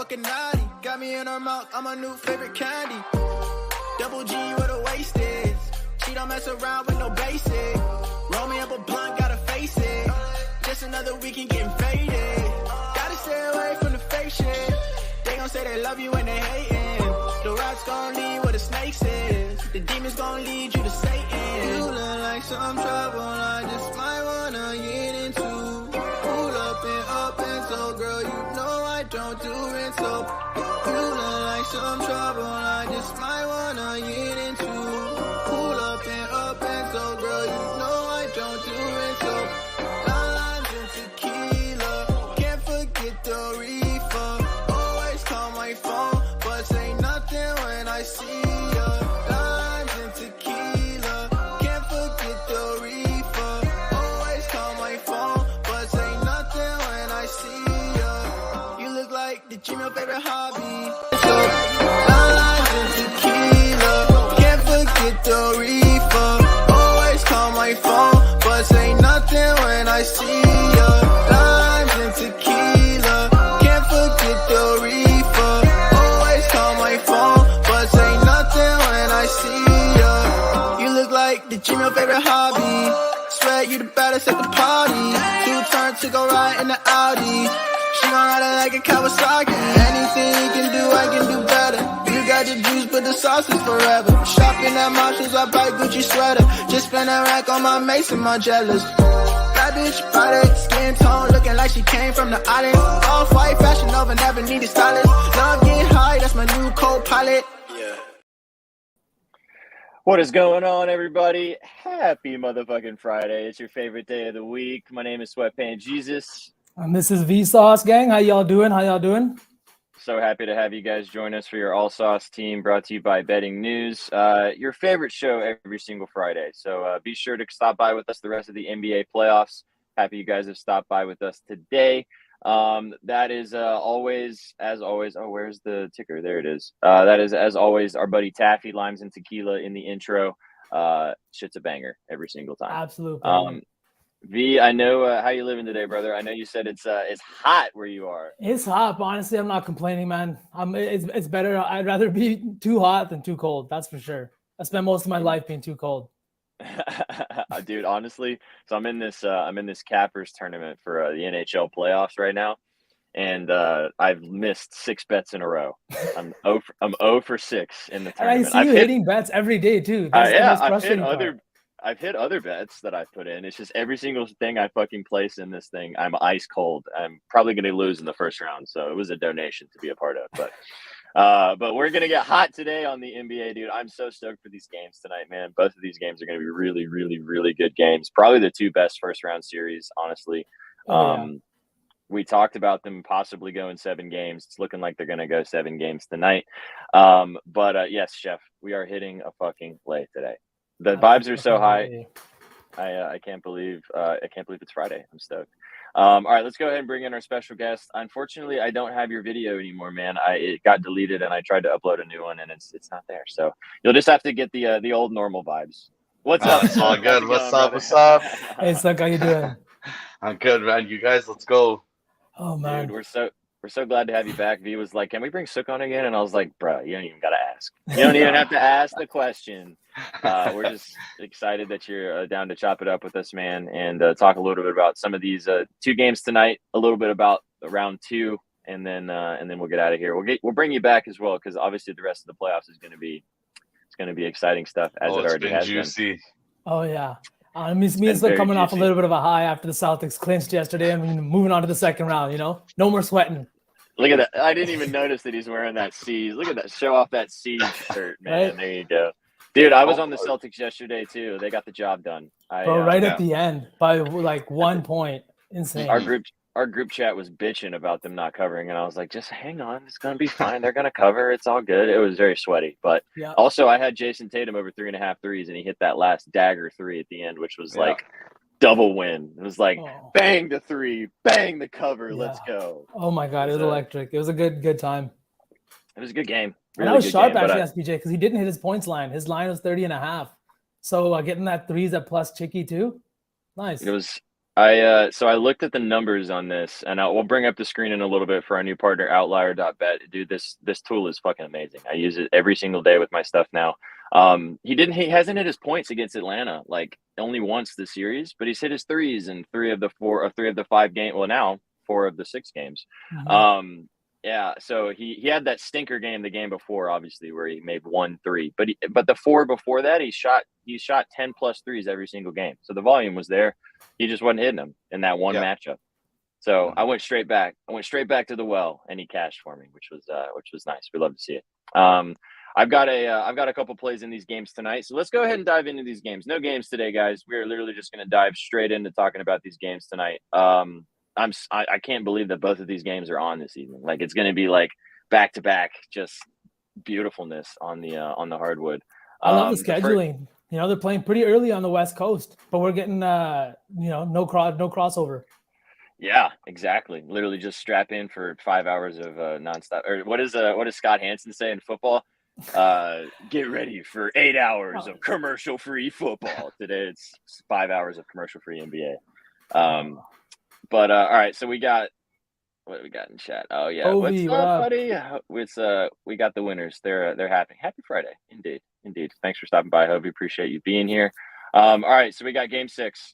fucking naughty. Got me in her mouth, I'm a new favorite candy. Double G where the waist is. She don't mess around with no basic. Roll me up a blunt, gotta face it. Just another weekend getting faded. Gotta stay away from the fake shit. They gon' say they love you when they hating. The rocks gon' lead where the snakes is. The demons gon' lead you to Satan. You look like some trouble, I just might wanna get into. Pull up and so, girl, you know I don't do it so. You look like some trouble, I just might wanna get into. Pull up and so, girl, you know I don't do it so. Lines and tequila, can't forget the reefer. Always call my phone, but say nothing when I see ya. Lines and tequila, can't forget the reefer. Always call my phone, but say nothing when I see ya. You look like the gym, your favorite hobby. So, lines and tequila, can't forget the reefer. Always call my phone, but say nothing when I see ya. Lines and tequila, can't forget the reefer. Always call my phone, but say nothing when I see ya. You look like the gym, your favorite hobby. Swear you the baddest at the party. Two turn to go right in the Audi. She gon' ride it like a Kawasaki. Anything you can do, I can do better. You got your juice, but the sauce is forever. Shopping at Marshalls, I buy Gucci sweater. Just spend a rack on my Mason, my jealous. That bitch body, skin tone, looking like she came from the island. Off-white, fashion over, never needed stylist. Love getting high, that's my new co-pilot. What is going on, everybody? Happy motherfucking Friday. It's your favorite day of the week. My name is Sweatpants Jesus. And this is VSauce, gang. How y'all doing? So happy to have you guys join us for your All Sauce team, brought to you by Betting News. Your favorite show every single Friday. So be sure to stop by with us the rest of the NBA playoffs. Happy you guys have stopped by with us today. That is always, as always. Oh, where's the ticker? There it is. That is, as always, our buddy Taffy, Limes and Tequila in the intro. Shit's a banger every single time. Absolutely. V, I know how you living today, brother. I know you said it's hot where you are. It's hot, but honestly, I'm not complaining, man. It's better. I'd rather be too hot than too cold. That's for sure. I spent most of my life being too cold. Dude, honestly, so I'm in this cappers tournament for the NHL playoffs right now, and I've missed 6 bets in a row. I'm 0 for 6 in the tournament. And I see you hitting bets every day too. That's the most frustrating part. I've hit other bets that I've put in. It's just every single thing I fucking place in this thing, I'm ice cold. I'm probably going to lose in the first round, so it was a donation to be a part of. But we're going to get hot today on the NBA, dude. I'm so stoked for these games tonight, man. Both of these games are going to be really, really, really good games. Probably the 2 best first-round series, honestly. We talked about them possibly going 7 games. It's looking like they're going to go 7 games tonight. But yes, Chef, we are hitting a fucking play today. The vibes are so high. I can't believe it's Friday. I'm stoked. All right, let's go ahead and bring in our special guest. Unfortunately, I don't have your video anymore, man. It got deleted, and I tried to upload a new one, and it's not there. So you'll just have to get the old normal vibes. What's up? It's all good. What's up? Hey, Suk, how you doing? I'm good, man. You guys, let's go. Oh man, dude, we're so glad to have you back. V was like, "Can we bring Suk on again?" And I was like, "Bro, you don't even gotta ask. You don't even have to ask the question." We're just excited that you're down to chop it up with us, man, and talk a little bit about some of these 2 games tonight, a little bit about round 2, and then we'll get out of here. We'll bring you back as well, because obviously the rest of the playoffs is going to be exciting stuff, as it already has juicy. been. Oh yeah. Me and Suk coming off a little bit of a high after the Celtics clinched yesterday, and moving on to the second round. No more sweating. Look at that! I didn't even notice that he's wearing that C's. Look at that! Show off that C's shirt, man. Right? There you go. Dude, I was on the Celtics yesterday too. They got the job done. At the end by like 1 point. Insane. Our group chat was bitching about them not covering, and I was like, just hang on, it's gonna be fine. They're gonna cover. It's all good. It was very sweaty, but also I had Jason Tatum over 3.5 threes, and he hit that last dagger 3 at the end, which was like double win. It was like bang the 3, bang the cover. Let's go. Oh my god, it was electric. It was a good time. It was a good game. Really, and I was sharp actually, SPJ, because he didn't hit his points line. His line was 30.5. So getting that 3s at plus Chicky too. Nice. So I looked at the numbers on this, and we'll bring up the screen in a little bit for our new partner, Outlier.bet. Dude, this tool is fucking amazing. I use it every single day with my stuff now. He hasn't hit his points against Atlanta like only once this series, but he's hit his threes in three of the 5 games. Well, now 4 of the 6 games. Mhm. Yeah, so he had that stinker game the game before, obviously, where he made 1 3. But the 4 before that, he shot 10 plus threes every single game. So the volume was there. He just wasn't hitting them in that one matchup. So I went straight back. I went straight back to the well, and he cashed for me, which was nice. We love to see it. I've got a couple plays in these games tonight, so let's go ahead and dive into these games. No games today, guys. We are literally just going to dive straight into talking about these games tonight. I can't believe that both of these games are on this evening. Like, it's going to be like back to back, just beautifulness on the hardwood. I love the scheduling. They're playing pretty early on the West Coast, but we're getting no crossover. Yeah, exactly. Literally just strap in for 5 hours of nonstop. Or what does Scott Hansen say in football? Get ready for 8 hours of commercial-free football. Today it's 5 hours of commercial-free NBA. But all right, so what do we got in chat? Oh yeah, Ovi, what's up, buddy? We got the winners. They're happy. Happy Friday, indeed. Thanks for stopping by, Hovey. Appreciate you being here. All right, so we got Game 6,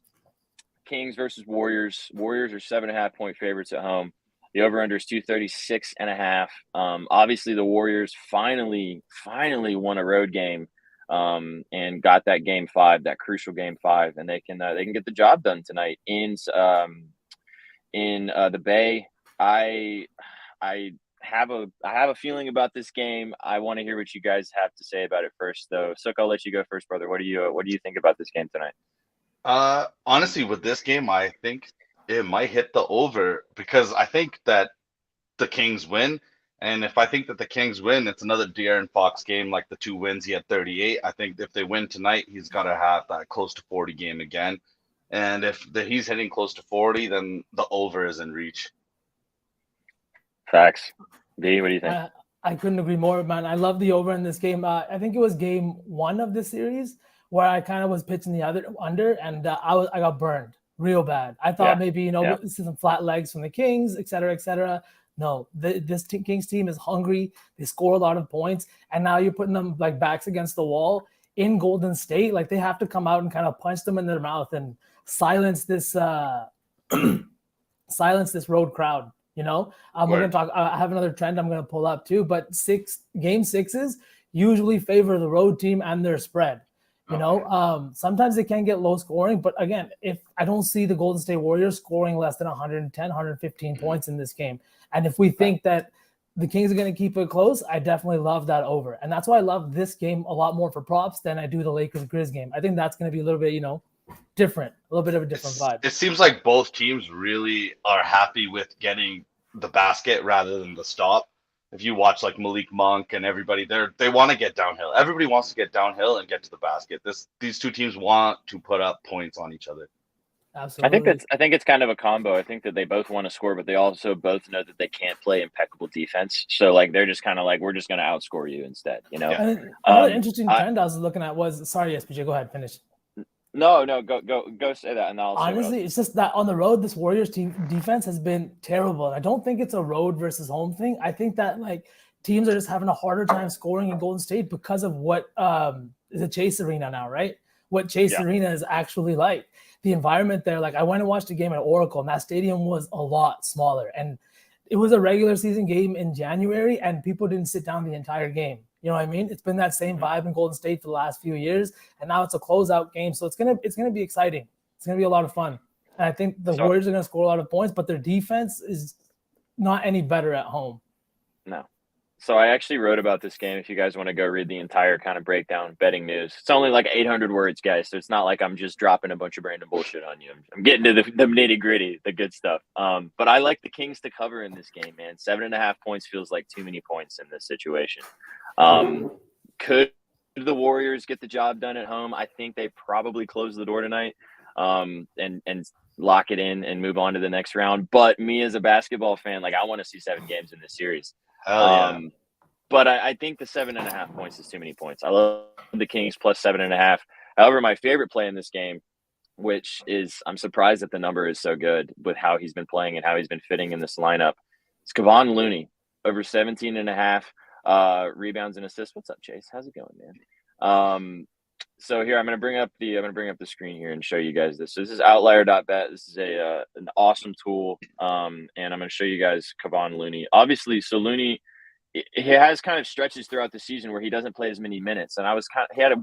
Kings versus Warriors. Warriors are 7.5-point favorites at home. The over/under is 236.5. Obviously, the Warriors finally won a road game, and got that Game 5, that crucial Game 5, and they can get the job done tonight in the Bay. I have a feeling about this game. I want to hear what you guys have to say about it first, though. SUKH, I'll let you go first, brother. What do you think about this game tonight? Honestly, with this game, I think it might hit the over because I think that the Kings win. And if I think that the Kings win, it's another De'Aaron Fox game like the 2 wins. He had 38. I think if they win tonight, he's got to have that close to 40 game again. And if he's hitting close to 40, then the over is in reach. Facts. D, what do you think? I couldn't agree more, man. I love the over in this game. I think it was Game 1 of this series where I kind of was pitching the other under, and I got burned real bad. I thought maybe some flat legs from the Kings, et cetera, et cetera. No, this Kings team is hungry. They score a lot of points, and now you're putting them like backs against the wall in Golden State. Like, they have to come out and kind of punch them in their mouth and silence this road crowd. We're going to talk. I have another trend I'm going to pull up too, but Game 6s usually favor the road team and their spread. Sometimes they can get low scoring, but again, if I don't see the Golden State Warriors scoring less than 110, 115 points in this game, and if we think that the Kings are going to keep it close, I definitely love that over. And that's why I love this game a lot more for props than I do the Lakers-Grizz game. I think that's going to be a little bit, different, a little bit of a different vibe. It seems like both teams really are happy with getting the basket rather than the stop. If you watch like Malik Monk and everybody, they want to get downhill. Everybody wants to get downhill and get to the basket. These two teams want to put up points on each other. Absolutely. I think it's kind of a combo. I think that they both want to score, but they also both know that they can't play impeccable defense. So like they're just kind of like, we're just going to outscore you instead. Another interesting trend I was looking at was, sorry, SPJ, go ahead, finish. No, go say that, and I'll honestly, it's just that on the road, this Warriors team defense has been terrible. And I don't think it's a road versus home thing. I think that like teams are just having a harder time scoring in Golden State because of what is a Chase Arena now, right? What Chase Arena is actually like. The environment there, like I went and watched a game at Oracle, and that stadium was a lot smaller. And it was a regular season game in January, and people didn't sit down the entire game. You know what I mean? It's been that same vibe in Golden State for the last few years, and now it's a closeout game, so it's gonna be exciting. It's gonna be a lot of fun, and I think the Warriors are gonna score a lot of points, but their defense is not any better at home. No. So I actually wrote about this game. If you guys want to go read the entire kind of breakdown, betting news, it's only like 800 words, guys. So it's not like I'm just dropping a bunch of random bullshit on you. I'm getting to the nitty gritty, the good stuff. But I like the Kings to cover in this game, man. 7.5 points feels like too many points in this situation. Could the Warriors get the job done at home? I think they probably close the door tonight, and lock it in and move on to the next round. But me as a basketball fan, like I want to see 7 games in this series. But I think the 7.5 points is too many points. I love the Kings plus 7.5. However, my favorite play in this game which is I'm surprised that the number is so good with how he's been playing and how he's been fitting in this lineup. It's Kevon Looney over 17.5 rebounds and assists. What's up, Chase? How's it going, man? So here I'm gonna bring up the screen here and show you guys this. So this is outlier.bet. This is an awesome tool, and I'm gonna show you guys Kevon Looney. Obviously, so Looney, he has kind of stretches throughout the season where he doesn't play as many minutes, and he had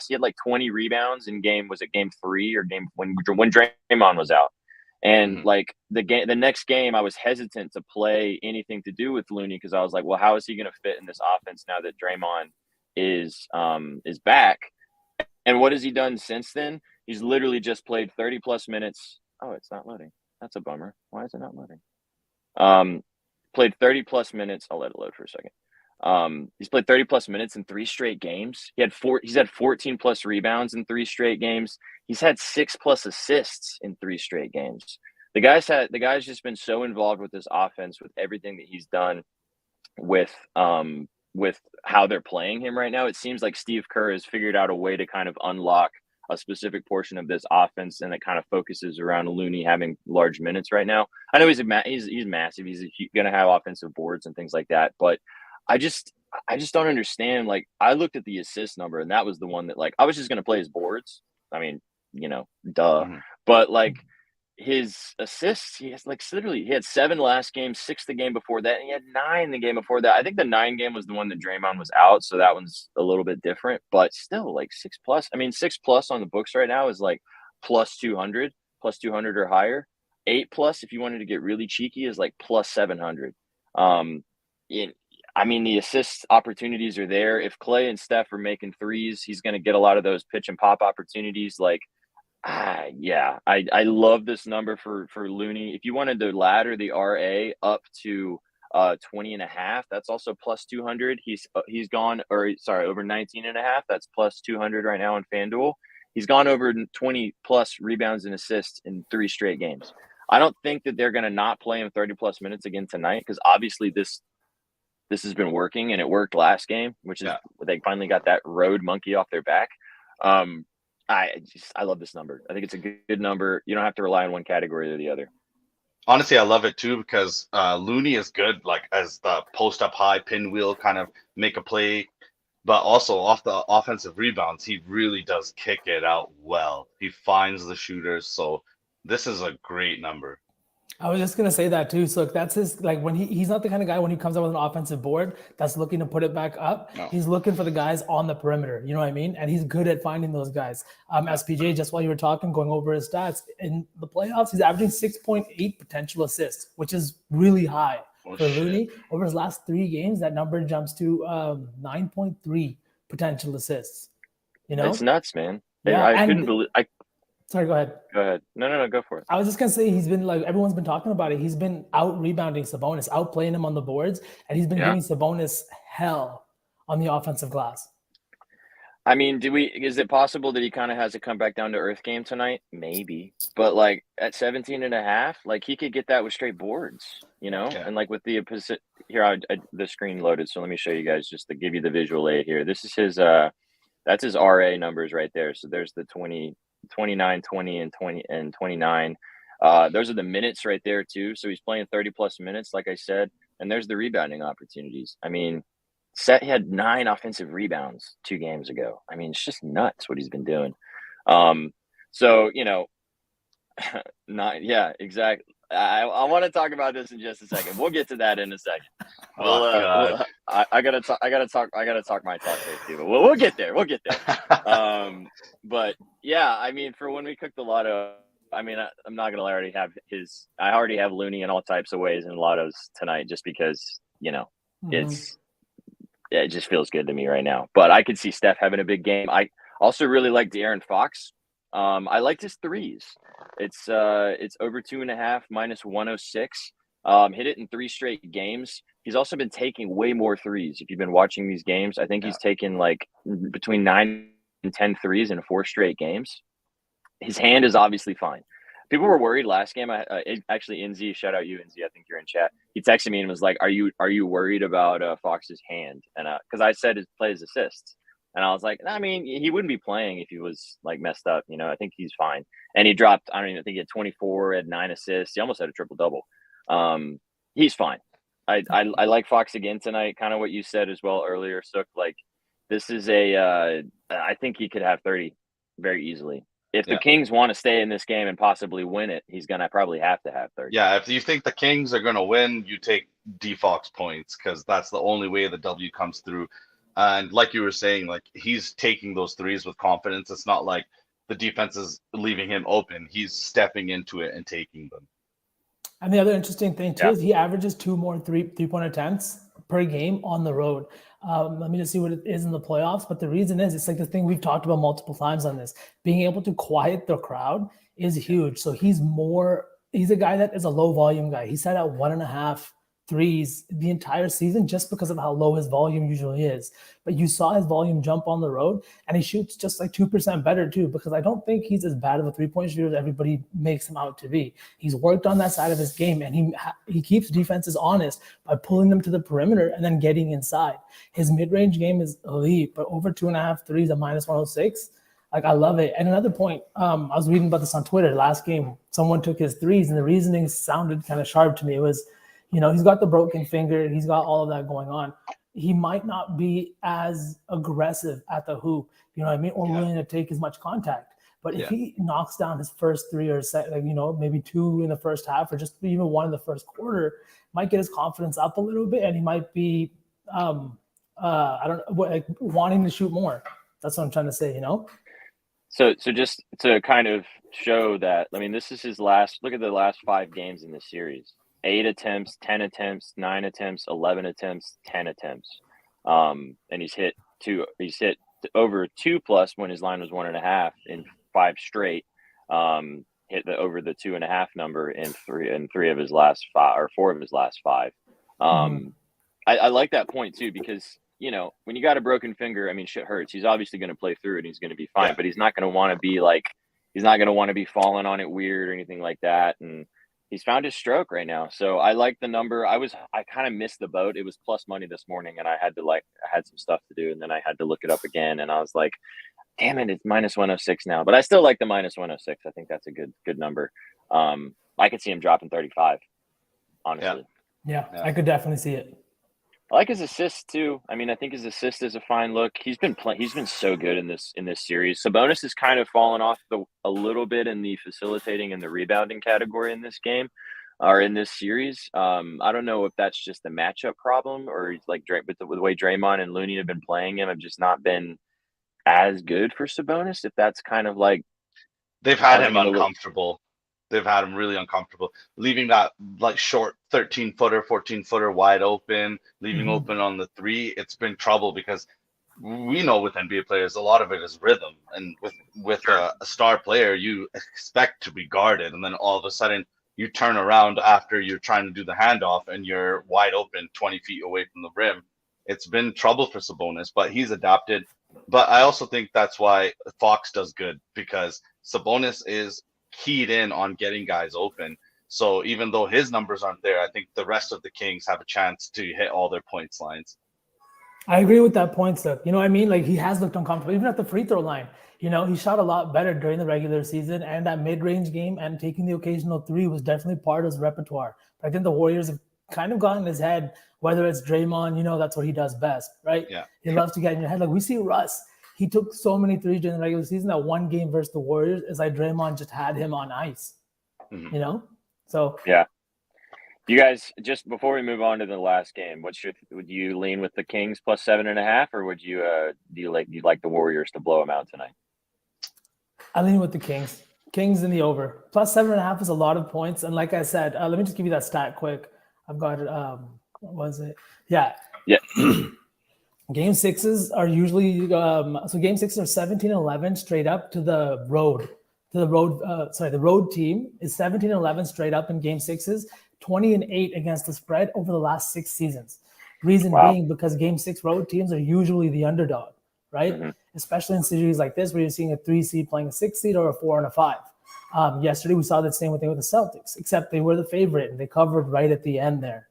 he had like 20 rebounds in game 3 or game when Draymond was out, and like the next game I was hesitant to play anything to do with Looney because I was like, well, how is he gonna fit in this offense now that Draymond is back? And what has he done since then? He's literally just played 30 plus minutes. Oh, it's not loading. That's a bummer. Why is it not loading? Played 30 plus minutes. I'll let it load for a second. He's played 30 plus minutes in 3 straight games. He's had 14 plus rebounds in 3 straight games. He's had 6 plus assists in 3 straight games. The guy's just been so involved with this offense, with everything that he's done with how they're playing him right now. It seems like Steve Kerr has figured out a way to kind of unlock a specific portion of this offense, and it kind of focuses around Looney having large minutes right now. I know he's massive. He's going to have offensive boards and things like that, but I just don't understand. Like, I looked at the assist number, and that was the one that, like, I was just going to play his boards. I mean, duh. But like, his assists, he had 7 last game, 6 the game before that, and he had 9 the game before that. I think the 9 game was the one that Draymond was out, so that one's a little bit different, but still, like, 6 plus. I mean, 6 plus on the books right now is like plus 200 or higher. 8 plus, if you wanted to get really cheeky, is like plus 700. I mean, the assist opportunities are there. If Clay and Steph are making threes, he's going to get a lot of those pitch and pop opportunities. Like, yeah, I love this number for Looney. If you wanted to ladder the RA up to 20.5, that's also plus 200. He's gone, or sorry, over 19.5. That's plus 200 right now on FanDuel. He's gone over 20 plus rebounds and assists in 3 straight games. I don't think that they're going to not play him 30 plus minutes again tonight, because obviously this has been working, and it worked last game, which is they finally got that road monkey off their back. I love this number. I think it's a good number. You don't have to rely on one category or the other. Honestly, I love it too, because Looney is good, like, as the post up high pinwheel kind of make a play, but also off the offensive rebounds, he really does kick it out well. He finds the shooters, so this is a great number. I was just gonna say that too. So that's his, like, when he's not the kind of guy when he comes out with an offensive board that's looking to put it back up. No. He's looking for the guys on the perimeter. You know what I mean? And he's good at finding those guys. SPJ, just while you were talking, going over his stats in the playoffs, he's averaging 6.8 potential assists, which is really high for Looney. Over his last 3 games, that number jumps to 9.3 potential assists. You know, it's nuts, man. Yeah, I couldn't believe. Sorry, go ahead. Go ahead. No, go for it. I was just going to say, he's been, like, everyone's been talking about it. He's been out-rebounding Sabonis, outplaying him on the boards, and he's been giving Sabonis hell on the offensive glass. I mean, is it possible that he kind of has a come back down to earth game tonight? Maybe. But, like, at 17.5, like, he could get that with straight boards, you know? Yeah. And, like, with the opposite – here, the screen loaded, so let me show you guys just to give you the visual aid here. This is his that's his RA numbers right there. So there's the 29, 20, and 20 and 29. Those are the minutes right there too. So he's playing 30 plus minutes, like I said, and there's the rebounding opportunities. I mean, he had 9 offensive rebounds 2 games ago. I mean, it's just nuts what he's been doing. So, you know, exactly. I want to talk about this in just a second. We'll get to that in a second. I gotta talk my talk there too. But we'll get there. But yeah, I mean, for when we cook the lotto, I mean, I'm not gonna lie. I already have Looney in all types of ways in lottos tonight, just because, you know, it just feels good to me right now. But I could see Steph having a big game. I also really like De'Aaron Fox. I liked his threes. It's over 2.5 minus 106. Hit it in 3 straight games. He's also been taking way more threes. If you've been watching these games, I think he's taken like between 9 and 10 threes in 4 straight games. His hand is obviously fine. People were worried last game. Actually, Inzi, shout out you, Inzi. I think you're in chat. He texted me and was like, "Are you worried about Fox's hand?" And because I said play his assists. And I was like, I mean, he wouldn't be playing if he was like messed up. I think he's fine. And he dropped, I don't even think he had 24, had 9 assists. He almost had a triple double. He's fine. I like Fox again tonight. Kind of what you said as well earlier, Sook. Like, this is I think he could have 30 very easily. If the Kings want to stay in this game and possibly win it, he's going to probably have to have 30. Yeah, if you think the Kings are going to win, you take DFox points because that's the only way the W comes through. And like you were saying, like he's taking those threes with confidence. It's not like the defense is leaving him open. He's stepping into it and taking them. And the other interesting thing too is he averages 2 more three-point attempts per game on the road. Let me just see what it is in the playoffs. But the reason is, it's like the thing we've talked about multiple times on this. Being able to quiet the crowd is huge. So he's a guy that is a low volume guy. He set out 1.5 threes the entire season just because of how low his volume usually is. But you saw his volume jump on the road, and he shoots just like 2% better too, because I don't think he's as bad of a three-point shooter as everybody makes him out to be. He's worked on that side of his game, and he keeps defenses honest by pulling them to the perimeter and then getting inside. His mid-range game is elite, but over 2.5 threes at -106. Like, I love it. And another point, I was reading about this on Twitter. Last game, someone took his threes, and the reasoning sounded kind of sharp to me. It was, he's got the broken finger. He's got all of that going on. He might not be as aggressive at the hoop, or willing to take as much contact. But if he knocks down his first 3 or maybe 2 in the first half, or just even 1 in the first quarter, might get his confidence up a little bit, and he might be, wanting to shoot more. That's what I'm trying to say, So just to kind of show that, I mean, this is his look at the last 5 games in this series. 8 attempts, 10 attempts, 9 attempts, 11 attempts, 10 attempts. And he's hit over 2+ when his line was 1.5 in 5 straight. Hit over the 2.5 number in 3 of his last 5, or 4 of his last 5. I like that point too, because when you got a broken finger, I mean, shit hurts. He's obviously going to play through it and he's going to be fine, but he's not going to want to be falling on it weird or anything like that. And he's found his stroke right now. So I like the number. I kind of missed the boat. It was plus money this morning, and I had some stuff to do, and then I had to look it up again. And I was like, damn it, it's -106 now. But I still like the -106. I think that's a good number. I could see him dropping 35, honestly. Yeah, I could definitely see it. I like his assists too. I mean, I think his assist is a fine look. He's been so good in this series. Sabonis has kind of fallen off a little bit in the facilitating and the rebounding category in this game, or in this series. I don't know if that's just a matchup problem, or like with the way Draymond and Looney have been playing him, have just not been as good for Sabonis. If that's kind of like, they've had him uncomfortable. They've had him really uncomfortable, leaving that like short 13-footer, 14-footer wide open, leaving open on the 3. It's been trouble because we know with NBA players, a lot of it is rhythm. And with a star player, you expect to be guarded. And then all of a sudden you turn around after you're trying to do the handoff and you're wide open 20 feet away from the rim. It's been trouble for Sabonis, but he's adapted. But I also think that's why Fox does good, because Sabonis is keyed in on getting guys open. So even though his numbers aren't there, I think the rest of the Kings have a chance to hit all their points lines. I agree with that point, Suk. You know what I mean? Like, he has looked uncomfortable, even at the free throw line. He shot a lot better during the regular season, and that mid-range game and taking the occasional 3 was definitely part of his repertoire. But I think the Warriors have kind of gotten in his head, whether it's Draymond, that's what he does best, right? Yeah. He loves to get in your head. Like, we see Russ. He took so many 3s during the regular season that one game versus the Warriors is like Draymond just had him on ice, So yeah. You guys, just before we move on to the last game, would you lean with the Kings plus 7.5, or would you you'd like the Warriors to blow them out tonight? I lean with the Kings. Kings in the over. Plus 7.5 is a lot of points, and like I said, let me just give you that stat quick. I've got it. What was it? Yeah. Game 6s are usually game 6s are 17-11 straight up to the road. The road team is 17-11 straight up in game 6s, 20-8 against the spread over the last 6 seasons. Reason being because game 6 road teams are usually the underdog, right? Especially in series like this where you're seeing a 3 seed playing a 6 seed or a 4 and a 5. Yesterday we saw that same thing with the Celtics, except they were the favorite and they covered right at the end there,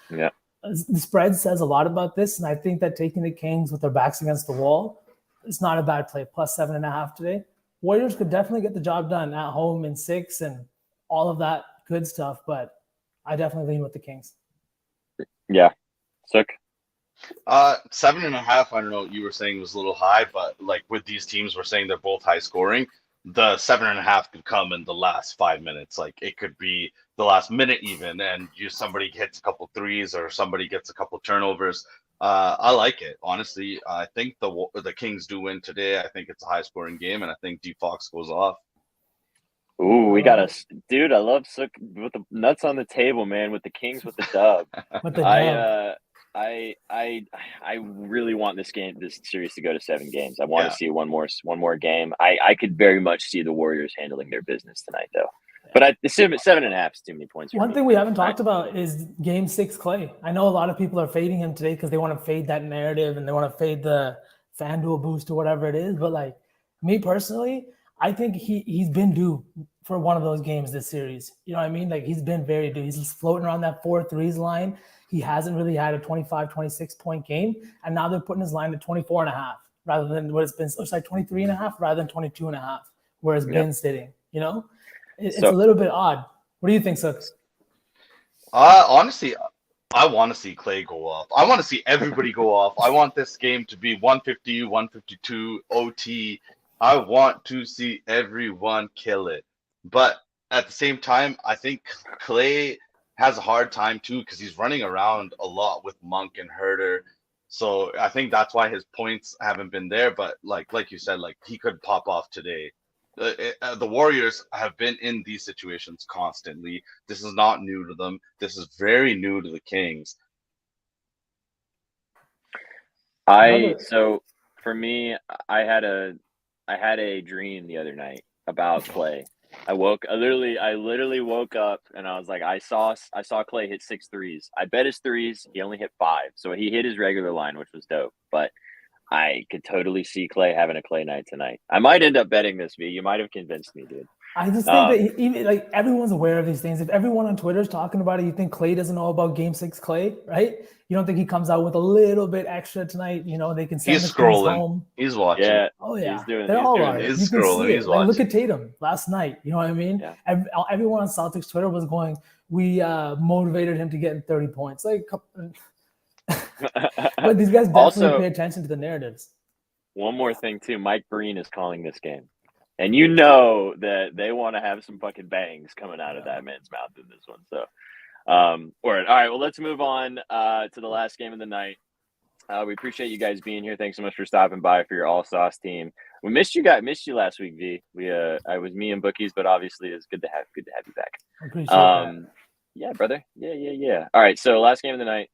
Yeah. The spread says a lot about this, and I think that taking the Kings with their backs against the wall it's not a bad play. Plus 7.5 today. Warriors could definitely get the job done at home in 6 and all of that good stuff, but I definitely lean with the Kings. Yeah. SUKH. 7.5. I don't know what you were saying was a little high, but like with these teams, we're saying they're both high scoring. The 7.5 could come in the last 5 minutes. Like it could be the last minute even, and somebody hits a couple threes or somebody gets a couple turnovers. I like it, honestly. I think the Kings do win today. I think it's a high scoring game, and I think VSauce goes off. Ooh, we got dude. I love SUKH with the nuts on the table, man. With the Kings with the dub. With the dub. I really want this series to go to 7 games. I want to see one more game. I could very much see the Warriors handling their business tonight, though. But 7.5 is too many points. One thing we haven't talked about is Game 6 Klay. I know a lot of people are fading him today because they want to fade that narrative and they want to fade the FanDuel boost or whatever it is. But like me personally, I think he's been due for one of those games this series. You know what I mean? Like he's been very due. He's floating around that 4 threes line. He hasn't really had a 25, 26-point game. And now they're putting his line to 24.5 rather than what it's been. It's like 23.5 rather than 22.5, where it's been sitting, you know? It's a little bit odd. What do you think, SUKH? Honestly, I want to see Klay go off. I want to see everybody go off. I want this game to be 150, 152, OT. I want to see everyone kill it. But at the same time, I think Klay has a hard time too because he's running around a lot with Monk and Herter. So I think that's why his points haven't been there. But like you said, like he could pop off today. The Warriors have been in these situations constantly. This is not new to them. This is very new to the Kings. So for me, I had a dream the other night about Klay. I literally woke up and I was like, I saw Klay hit 6 threes. I bet his threes. He only hit 5, so he hit his regular line, which was dope. But I could totally see Klay having a Klay night tonight. I might end up betting this, V. You might have convinced me, dude. I just think that even like everyone's aware of these things. If everyone on Twitter is talking about it, you think Klay doesn't know about Game 6 Klay, right? You don't think he comes out with a little bit extra tonight? You know, they can send He's scrolling. Home. He's watching. Yeah. Oh yeah. They're all on it. He's scrolling. He's watching. Look at Tatum last night. You know what I mean? Yeah. Everyone on Celtics Twitter was going, we motivated him to get 30 points. Like, but these guys definitely pay attention to the narratives. One more thing too, Mike Breen is calling this game. And you know that they want to have some fucking bangs coming out of that man's mouth in this one. So, all right. Well, let's move on to the last game of the night. We appreciate you guys being here. Thanks so much for stopping by for your All Sauce team. We missed you last week, V. I was me and Bookies, but obviously it's good to have you back. I appreciate that. Yeah, brother. Yeah. All right. So last game of the night.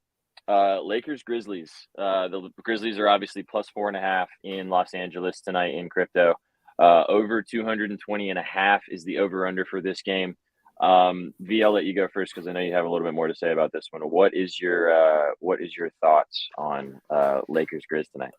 Lakers Grizzlies. The Grizzlies are obviously plus 4.5 in Los Angeles tonight in crypto. Over 220.5 is the over under for this game. V, I'll let you go first because I know you have a little bit more to say about this one. What is your thoughts on Lakers Grizz tonight?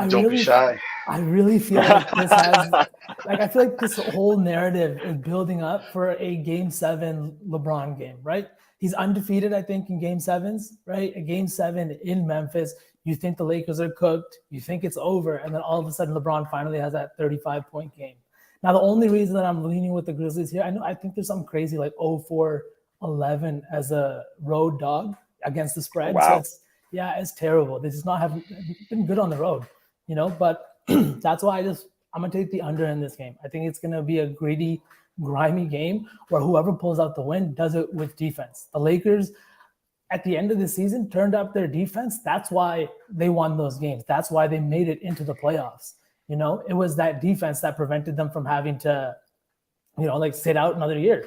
Don't be shy. I really feel like this has I feel like this whole narrative is building up for a Game 7 LeBron game, right? He's undefeated, I think, in Game 7s, right? A Game 7 in Memphis. You think the Lakers are cooked. You think it's over. And then all of a sudden, LeBron finally has that 35-point game. Now, the only reason that I'm leaning with the Grizzlies here, I think there's something crazy like 0-4-11 as a road dog against the spread. Wow. So it's terrible. They just not been good on the road, you know? But that's why I'm going to take the under in this game. I think it's going to be a gritty, grimy game where whoever pulls out the win does it with defense. The Lakers at the end of the season turned up their defense. That's why they won those games. That's why they made it into the playoffs. You know, it was that defense that prevented them from having to, sit out another year.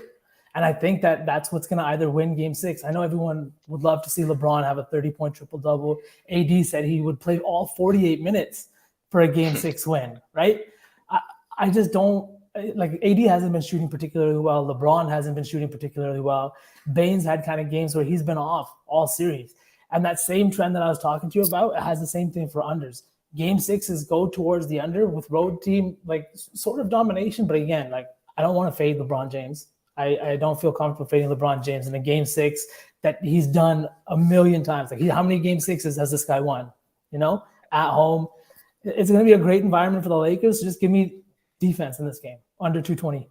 And I think that that's what's going to either win Game 6. I know everyone would love to see LeBron have a 30-point triple-double. AD said he would play all 48 minutes for a Game 6 win, right? I just don't. Like AD hasn't been shooting particularly well. LeBron hasn't been shooting particularly well. Baines had kind of games where he's been off all series. And that same trend that I was talking to you about, it has the same thing for unders. Game 6s go towards the under with road team, like sort of domination. But again, like I don't want to fade LeBron James. I don't feel comfortable fading LeBron James in a Game 6 that he's done a million times. Like how many Game 6s has this guy won? You know, at home. It's going to be a great environment for the Lakers. So just give me defense in this game under 220.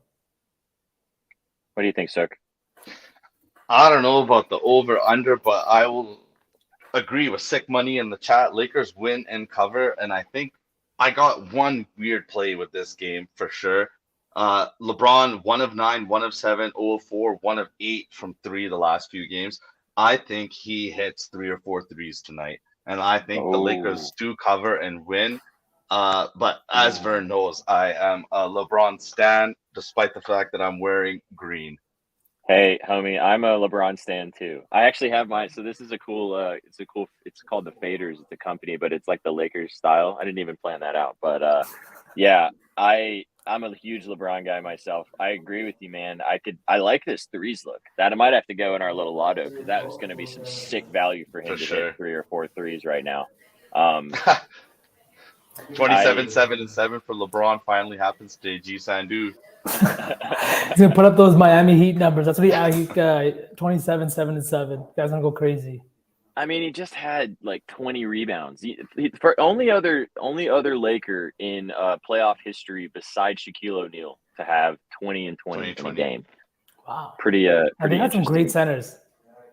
What do you think, Suk? I don't know about the over under, but I will agree with Sick Money in the chat. Lakers win and cover, and I think I got one weird play with this game for sure. LeBron 1 of 9, 1 of 7, 0 of 4, 1 of 8 from 3 the last few games. I think he hits 3 or 4 threes tonight, and I think the Lakers do cover and win. But as Vern knows, I am a LeBron stan, despite the fact that I'm wearing green. Hey, homie, I'm a LeBron stan too. I actually have mine. So this is a cool. It's called the Faders. It's a company, but it's like the Lakers style. I didn't even plan that out, but yeah, I'm a huge LeBron guy myself. I agree with you, man. I like this threes look. That I might have to go in our little lotto because that was going to be some sick value for him to hit 3 or 4 threes right now. 27, 7, and 7 for LeBron finally happens to G Sandu. He's gonna put up those Miami Heat numbers. That's what he 27, 7, and 7. Guy's gonna go crazy. I mean, he just had like 20 rebounds. For only other Laker in playoff history besides Shaquille O'Neal to have 20 and 20 in a game. Wow, pretty. They had some great centers.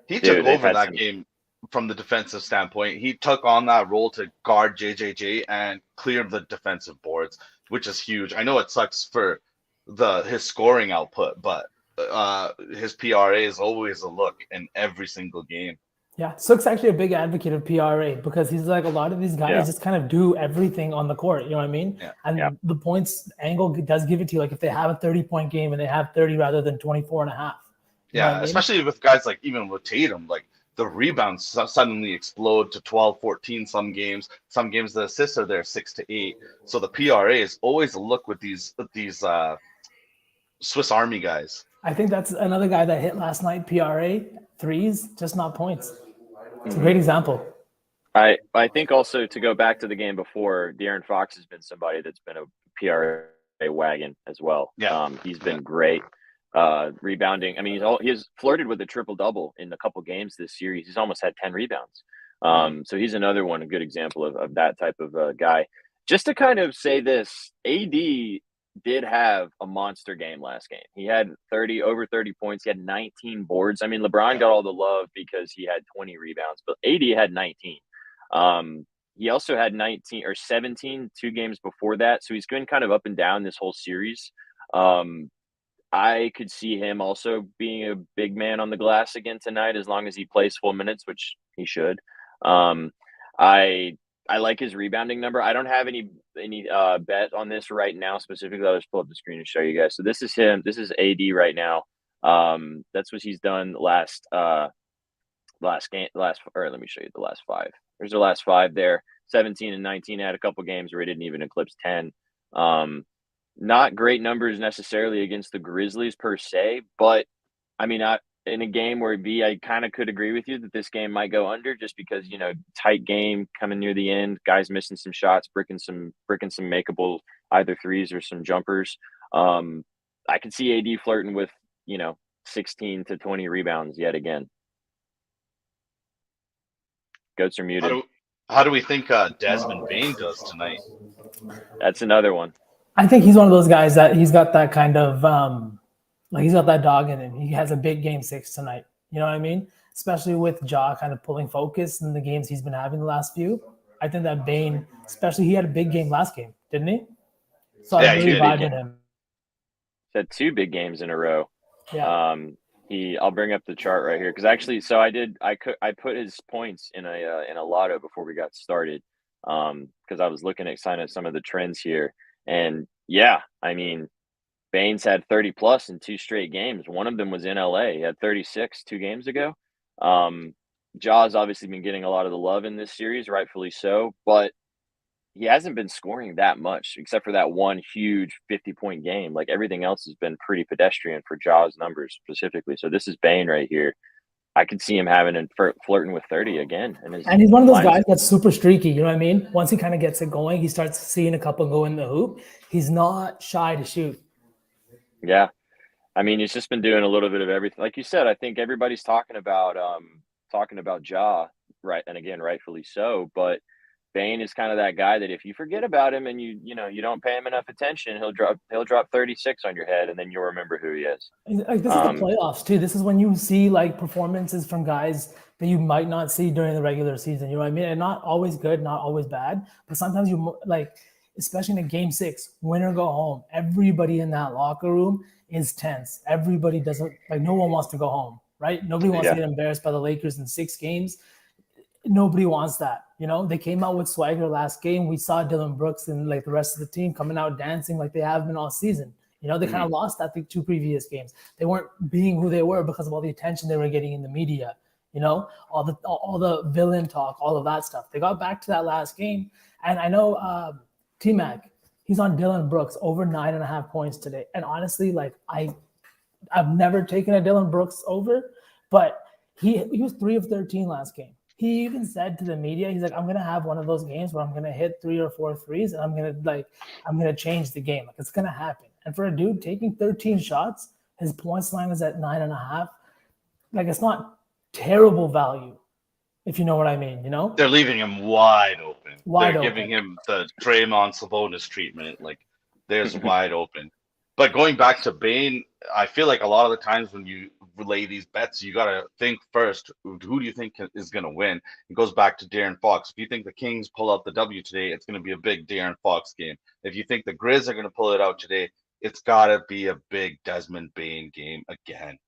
He took over that game from the defensive standpoint. He took on that role to guard JJJ and clear the defensive boards, which is huge. I know it sucks for his scoring output, but his PRA is always a look in every single game. Yeah, SUKH's actually a big advocate of PRA because he's like a lot of these guys just kind of do everything on the court. You know what I mean? Yeah. And the points angle does give it to you. Like if they have a 30-point game and they have 30 rather than 24 and a half. Yeah, especially with guys like even with Tatum, like the rebounds suddenly explode to 12, 14 some games. Some games the assists are there 6 to 8. So the PRA is always a look with these Swiss Army guys. I think that's another guy that hit last night, PRA, threes, just not points. It's a great example. I think also to go back to the game before, De'Aaron Fox has been somebody that's been a PRA wagon as well. Yeah. He's been great. Rebounding. I mean, he's flirted with a triple-double in a couple games this series. He's almost had 10 rebounds. So he's another one, a good example of that type of guy. Just to kind of say this, AD did have a monster game last game. He had over 30 points. He had 19 boards. I mean, LeBron got all the love because he had 20 rebounds, but AD had 19. He also had 19 or 17 2 games before that. So he's been kind of up and down this whole series. I could see him also being a big man on the glass again tonight as long as he plays full minutes, which he should. I like his rebounding number. I don't have any bet on this right now specifically. I'll just pull up the screen and show you guys. So this is him. This is AD right now. That's what he's done last game. Or let me show you the last 5. There's the last 5 there. 17 and 19. Had a couple games where he didn't even eclipse 10. Not great numbers necessarily against the Grizzlies per se, but I mean, in a game where I kind of could agree with you that this game might go under just because, tight game coming near the end, guys missing some shots, bricking some makeable either threes or some jumpers. I could see AD flirting with, 16 to 20 rebounds yet again. Goats are muted. How do we think Desmond Bane does tonight? That's another one. I think he's one of those guys that he's got that kind of he's got that dog in him. He has a big game 6 tonight. You know what I mean? Especially with Ja kind of pulling focus in the games he's been having the last few. I think that Bane, especially he had a big game last game, didn't he? So I really vibed him. He had 2 big games in a row. Yeah. I'll bring up the chart right here because actually, so I put his points in a lotto before we got started because I was looking at some of the trends here, and yeah, I mean, Baines had 30 plus in 2 straight games. One of them was in LA. He had 36 2 games ago. Ja's obviously been getting a lot of the love in this series, rightfully so, but he hasn't been scoring that much except for that one huge 50-point game. Like everything else has been pretty pedestrian for Ja's numbers specifically. So this is Bane right here. I could see him having and flirting with 30 again. And he's one of those guys that's super streaky. You know what I mean? Once he kind of gets it going, he starts seeing a couple go in the hoop. He's not shy to shoot. Yeah. I mean, he's just been doing a little bit of everything. Like you said, I think everybody's talking about Ja, right? And again, rightfully so. But Bane is kind of that guy that if you forget about him and you don't pay him enough attention, he'll drop 36 on your head, and then you'll remember who he is. Like, this is the playoffs too. This is when you see like performances from guys that you might not see during the regular season. You know what I mean? And not always good, not always bad, but sometimes you like, especially in a game 6, win or go home. Everybody in that locker room is tense. Everybody doesn't like. No one wants to go home, right? Nobody wants to get embarrassed by the Lakers in 6 games. Nobody wants that. You know, they came out with swagger last game. We saw Dylan Brooks and like the rest of the team coming out dancing like they have been all season. You know, they kind of lost, I think, 2 previous games. They weren't being who they were because of all the attention they were getting in the media. You know, all the villain talk, all of that stuff. They got back to that last game. And I know T-Mac, he's on Dylan Brooks over 9.5 points today. And honestly, like I've never taken a Dylan Brooks over, but he was 3 of 13 last game. He even said to the media, he's like, I'm going to have one of those games where I'm going to hit 3 or 4 threes and I'm going to change the game. Like, it's going to happen. And for a dude taking 13 shots, his points line is at 9.5. Like, it's not terrible value, if you know what I mean, you know? They're leaving him wide open. They're giving him the Draymond Sabonis treatment. Like, there's wide open. But going back to Bane, I feel like a lot of the times when you relay these bets, you got to think first, who do you think is going to win? It goes back to De'Aaron Fox. If you think the Kings pull out the W today, it's going to be a big De'Aaron Fox game. If you think the Grizz are going to pull it out today, it's got to be a big Desmond Bane game again.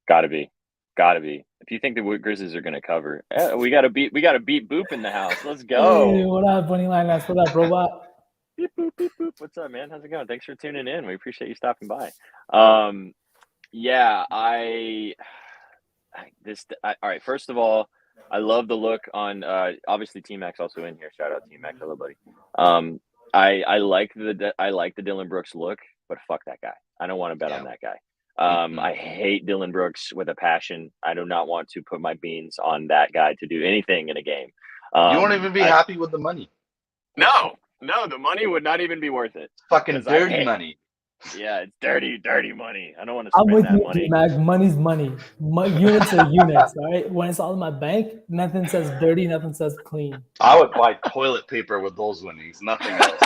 Got to be. If you think the Grizzlies are going to cover, we got to beat Boop in the house. Let's go. Hey, what up, Bunny Linus? What up, robot? Beep, boop, beep, boop. What's up, man? How's it going? Thanks for tuning in. We appreciate you stopping by. All right. First of all, I love the look on. Obviously, T-Mac's also in here. Shout out T-Mac, hello, buddy. I like the Dylan Brooks look, but fuck that guy. I don't want to bet on that guy. I hate Dylan Brooks with a passion. I do not want to put my beans on that guy to do anything in a game. You won't even be happy with the money. No, the money would not even be worth it. Fucking dirty money. Yeah, it's dirty money. I don't want to spend that money. Mag. Money's money. Units are units, all right? When it's all in my bank, nothing says dirty, nothing says clean. I would buy toilet paper with those winnings, nothing else.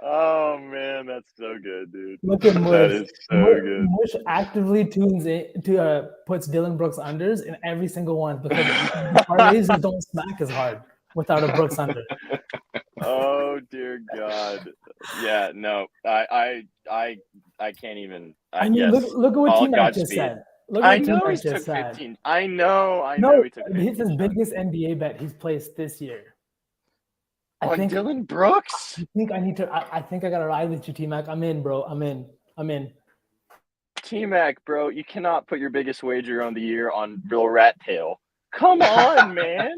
Oh, man, that's so good, dude. Look at Mush. That is so good. Mush actively puts Dylan Brooks unders in every single one because the parlays just don't smack as hard without a Brooks under. Oh, dear God. Yeah, no, I can't even. I mean, look at what T-Mac just said. Look at what T-Mac just said. 15. I know he took 15. It's his biggest NBA bet he's placed this year. I think Dylan Brooks. I think I gotta ride with you, T-Mac. I'm in, bro. I'm in. T-Mac, bro, you cannot put your biggest wager on the year on Bill Rat Tail. Come on, man.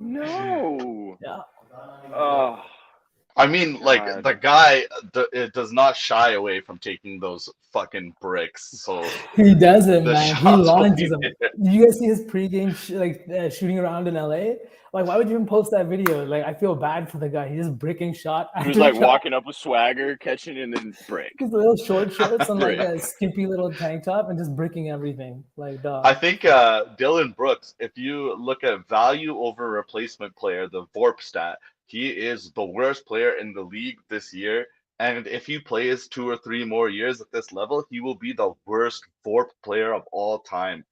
No. Yeah. Oh. I mean, like, the guy it does not shy away from taking those fucking bricks. So he doesn't, man. He launches them. Did you guys see his pregame shooting around in LA? Like, why would you even post that video? Like, I feel bad for the guy. He's just bricking shot. He was like walking up with swagger, catching it, and then brick. His little short shorts and like a skimpy little tank top and just bricking everything. Like, dog. I think Dylan Brooks, if you look at value over replacement player, the VORP stat, he is the worst player in the league this year. And if he plays 2 or 3 more years at this level, he will be the worst VORP player of all time.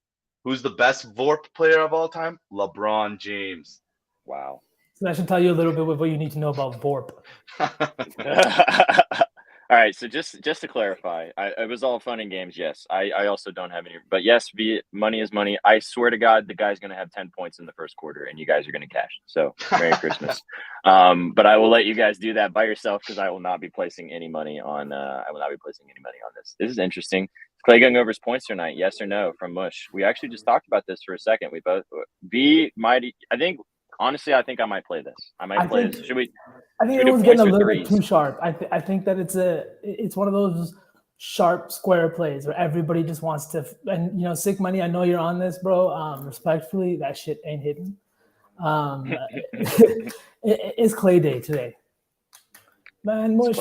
Who's the best VORP player of all time? LeBron James. Wow. So that should tell you a little bit of what you need to know about VORP. All right, so just to clarify, it was all fun and games. Yes, I also don't have any, but yes, money is money. I swear to God, the guy's going to have 10 points in the first quarter, and you guys are going to cash. So Merry Christmas. But I will let you guys do that by yourself because I will not be placing any money on. I will not be placing any money on this. This is interesting. Is Clay going over his points tonight? Yes or no? From Mush. We actually just talked about this for a second. We both I think. Honestly, I think I might play this. This. Should we? I think everyone's getting a little bit too sharp. I think that it's one of those sharp square plays where everybody just wants to. And sick money. I know you're on this, bro. Respectfully, that shit ain't hitting. It's Clay Day today. Man, Mush,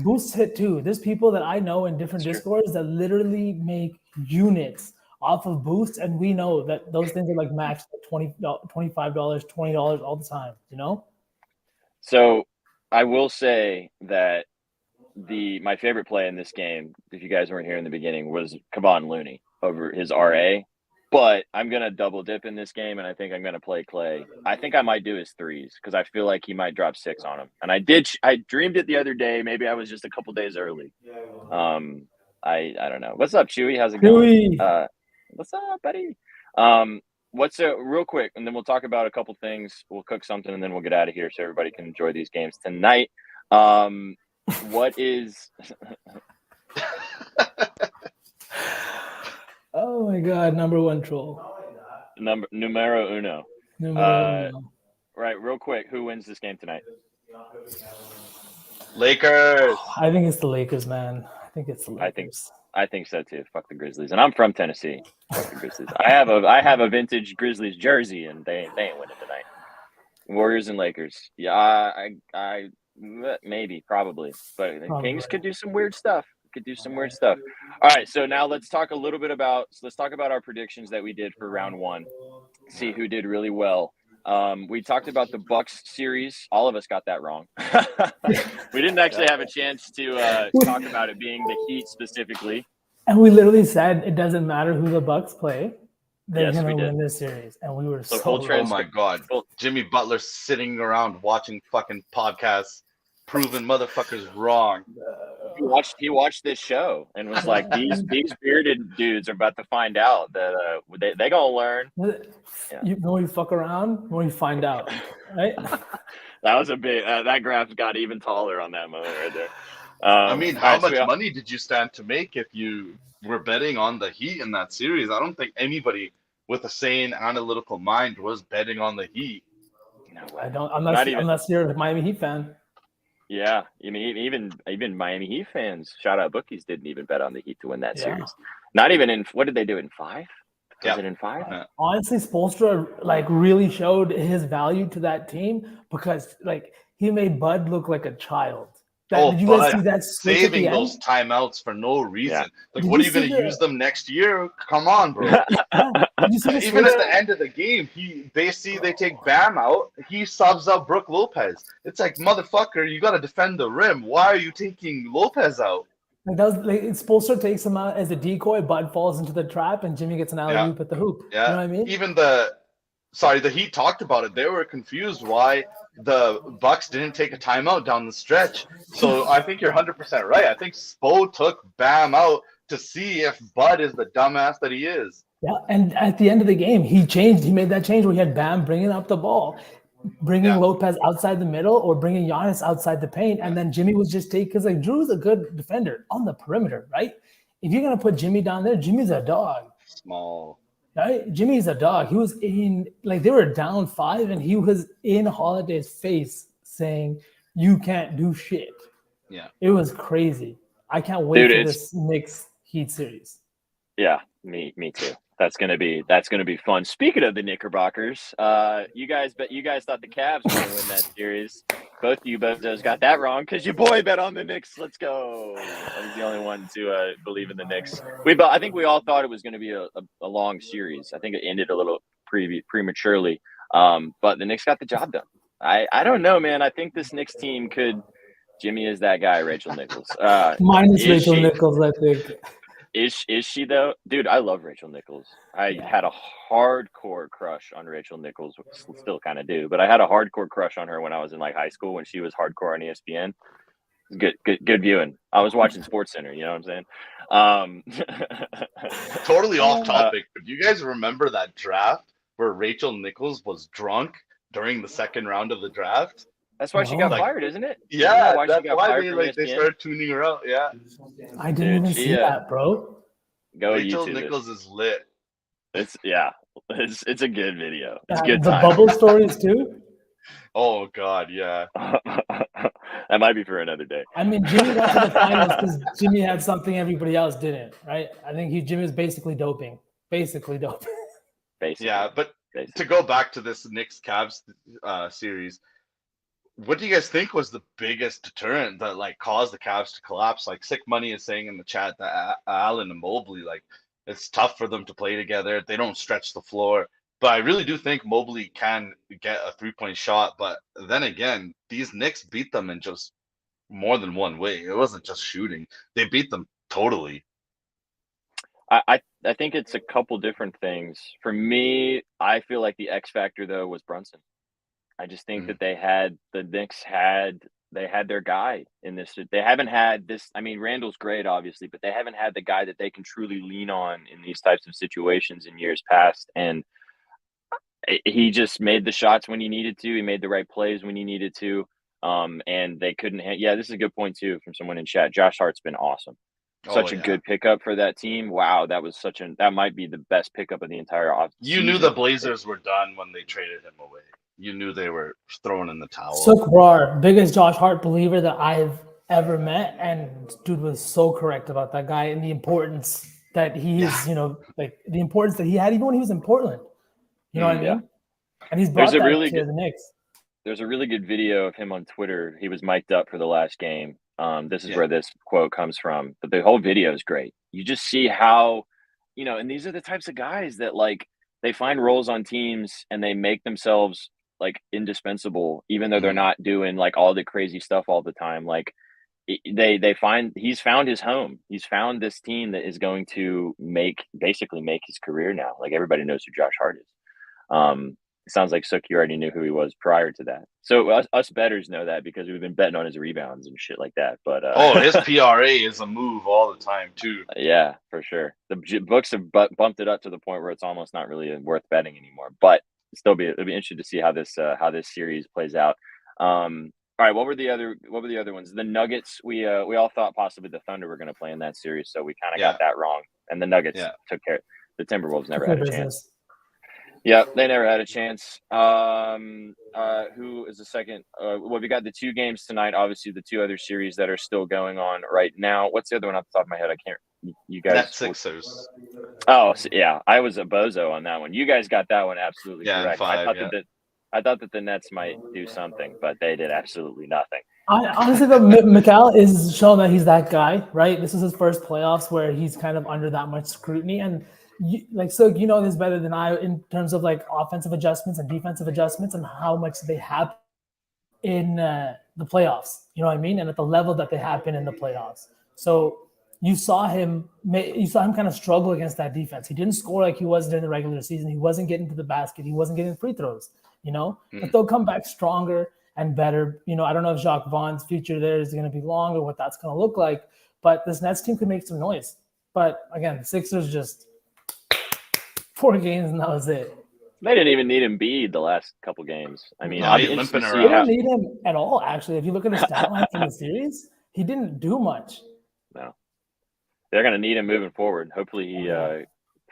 boosts hit too. There's people that I know in different Discords that literally make units off of boosts, and we know that those things are like maxed at $20, $25, $20 all the time. You know. So I will say that my favorite play in this game, if you guys weren't here in the beginning, was Kevon Looney over his RA. But I'm gonna double dip in this game, and I think I'm gonna play Clay. I think I might do his threes because I feel like he might drop 6 on him. And I dreamed it the other day. Maybe I was just a couple days early. I don't know. What's up, Chewy? How's it Chewy. going? What's up, buddy? What's real quick, and then we'll talk about a couple things. We'll cook something, and then we'll get out of here so everybody can enjoy these games tonight. What is? Oh my God! Number one troll. Numero uno. Numero uno. Right, real quick. Who wins this game tonight? Lakers. I think it's the Lakers, man. I think it's the Lakers. I think so too. Fuck the Grizzlies, and I'm from Tennessee. Fuck the Grizzlies. I have a vintage Grizzlies jersey, and they ain't winning tonight. Warriors and Lakers. Yeah, I maybe probably, but the Kings could do some weird stuff. All right, so now let's talk a little bit about our predictions that we did for round 1. See who did really well. We talked about the Bucks series. All of us got that wrong. We didn't actually have a chance to talk about it being the Heat specifically. And we literally said it doesn't matter who the Bucks play. They're Yes, going we to did. win this series. And we were so Oh my God. Jimmy Butler sitting around watching fucking podcasts, proving motherfuckers wrong. He watched this show and was like, these bearded dudes are about to find out that they gonna learn. You know, you fuck around when you find out, right? That was a big that graph got even taller on that moment right there. I mean, how much money did you stand to make if you were betting on the Heat in that series? I don't think anybody with a sane analytical mind was betting on the Heat. No, I don't unless you're a Miami Heat fan. Yeah, I mean, even Miami Heat fans, shout out bookies, didn't even bet on the Heat to win that series. Not even in what did they do in 5? Was it in 5? Honestly, Spoelstra like really showed his value to that team because like he made Bud look like a child. Did you guys see that saving those timeouts for no reason? Yeah. Like, what are you going to use them next year? Come on, bro. Even at the end of the game, they take Bam out. He subs up Brook Lopez. It's like, motherfucker, you got to defend the rim. Why are you taking Lopez out? Like Spoelstra takes him out as a decoy. Bud falls into the trap, and Jimmy gets an alley oop at the hoop. Yeah. You know what I mean? Even the Heat talked about it. They were confused why the Bucks didn't take a timeout down the stretch. So I think you're 100% right. I think Spo took Bam out to see if Bud is the dumbass that he is. Yeah, and at the end of the game, he made that change where he had Bam bringing up the ball, bringing Lopez outside the middle or bringing Giannis outside the paint. And then Jimmy was just because like Drew's a good defender on the perimeter, right? If you're going to put Jimmy down there, Jimmy's a dog. Small. Right? Jimmy's a dog. He was they were down 5 and he was in Holiday's face saying, "You can't do shit." Yeah. It was crazy. I can't wait for this Knicks Heat series. Yeah, me too. That's gonna be fun. Speaking of the Knickerbockers, you guys thought the Cavs were gonna win that series. Both of you bozos got that wrong because your boy bet on the Knicks. Let's go. I was the only one to believe in the Knicks. I think we all thought it was going to be a long series. I think it ended a little prematurely, but the Knicks got the job done. I don't know, man. I think this Knicks team could. Jimmy is that guy, Rachel Nichols. Minus Rachel Nichols, I think. Is she though? Dude, I love Rachel Nichols. I had a hardcore crush on Rachel Nichols, still kind of do, but I had a hardcore crush on her when I was in like high school when she was hardcore on ESPN. Good viewing. I was watching SportsCenter, you know what I'm saying? Totally off topic, but do you guys remember that draft where Rachel Nichols was drunk during the second round of the draft? That's why she got fired, isn't it? Yeah, that's why they started tuning her out. Yeah, I didn't even see that, bro. Rachel Nichols is lit. It's a good video. It's good. The bubble stories too. Oh God, yeah. That might be for another day. I mean, Jimmy got to the finals because Jimmy had something everybody else didn't, right? I think Jimmy was basically doping. Basically. Yeah, but to go back to this Knicks Cavs series. What do you guys think was the biggest deterrent that like caused the Cavs to collapse? Like Sick Money is saying in the chat that Allen and Mobley, like It's tough for them to play together. They don't stretch the floor. But I really do think Mobley can get a 3-point shot. But then again, these Knicks beat them in just more than one way. It wasn't just shooting. They beat them totally. I think it's a couple different things. For me, I feel like the X factor though was Brunson. I just think that the Knicks had their guy in this. They haven't had this. I mean, Randall's great, obviously, but they haven't had the guy that they can truly lean on in these types of situations in years past. And he just made the shots when he needed to. He made the right plays when he needed to. And they couldn't. Yeah, this is a good point too from someone in chat. Josh Hart's been awesome. Such a good pickup for that team. Wow, that might be the best pickup of the entire off. You knew the Blazers were done when they traded him away. You knew they were throwing in the towel. SUKH Brar, biggest Josh Hart believer that I've ever met, and dude was so correct about that guy and the importance that he's, like the importance that he had even when he was in Portland. You know what I mean? Yeah. And he's brought that to the Knicks. There's a really good video of him on Twitter. He was mic'd up for the last game. This is where this quote comes from. But the whole video is great. You just see how, and these are the types of guys that like they find roles on teams and they make themselves like indispensable, even though they're not doing like all the crazy stuff all the time. Like he's found his home. He's found this team that is going to basically make his career now. Like everybody knows who Josh Hart is. It sounds like SUKH, you already knew who he was prior to that. So us bettors know that because we've been betting on his rebounds and shit like that. But his PRA is a move all the time too. Yeah, for sure. The books have bumped it up to the point where it's almost not really worth betting anymore. But it'll be interesting to see how this series plays out. All right, what were the other ones? The Nuggets. We all thought possibly the Thunder were going to play in that series, so we kind of got that wrong. And the Nuggets took care. The Timberwolves never had a chance. Yeah, they never had a chance. Who is the second? Well, we got the 2 games tonight. Obviously, the 2 other series that are still going on right now. What's the other one off the top of my head? I can't. You guys. Net Sixers. Oh, so, yeah. I was a bozo on that one. You guys got that one absolutely correct. 5, I thought that the Nets might do something, but they did absolutely nothing. Honestly, though, Mikal is showing that he's that guy, right? This is his first playoffs where he's kind of under that much scrutiny. And so you know this better than I in terms of like offensive adjustments and defensive adjustments and how much they happen in the playoffs. You know what I mean? And at the level that they happen in the playoffs. So you saw him kind of struggle against that defense. He didn't score like he was during the regular season. He wasn't getting to the basket. He wasn't getting free throws. But they'll come back stronger and better. I don't know if Jacques Vaughn's future there is going to be long or what that's going to look like. But this Nets team could make some noise. But again, the Sixers just 4 games and that was it. They didn't even need Embiid the last couple games. I mean, they didn't need him at all. Actually, if you look at his stat line from the series, he didn't do much. No, they're going to need him moving forward. Hopefully, he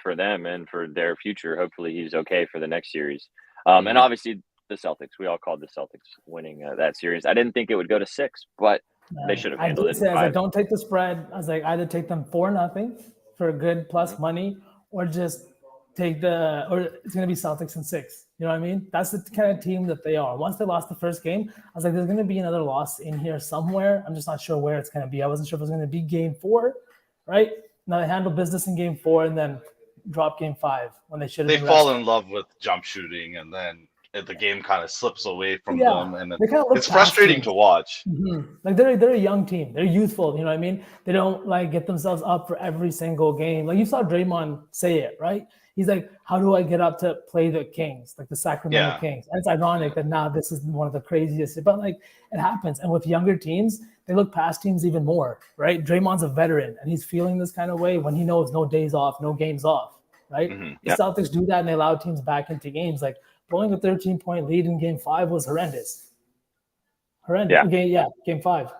for them and for their future. Hopefully, he's okay for the next series. And obviously, the Celtics. We all called the Celtics winning that series. I didn't think it would go to 6, but they should have handled it. I don't take the spread. I was like, either take them 4-0 for a good plus money, or just or it's going to be Celtics in 6. You know what I mean? That's the kind of team that they are. Once they lost the first game, I was like, there's going to be another loss in here somewhere. I'm just not sure where it's going to be. I wasn't sure if it was going to be game 4, right? Now they handle business in game 4 and then drop game 5 when they should have. They fall in love with jump shooting and then the game kind of slips away from them. And it's frustrating to watch. Mm-hmm. Like they're a young team. They're youthful. You know what I mean? They don't like get themselves up for every single game. Like you saw Draymond say it, right? He's like, how do I get up to play the Kings, like the Sacramento Kings? And it's ironic that now this is one of the craziest, but like it happens. And with younger teams, they look past teams even more, right? Draymond's a veteran and he's feeling this kind of way when he knows no days off, no games off, right? Mm-hmm. The Celtics do that and they allow teams back into games. Like blowing a 13-point lead in game 5 was horrendous. Game 5.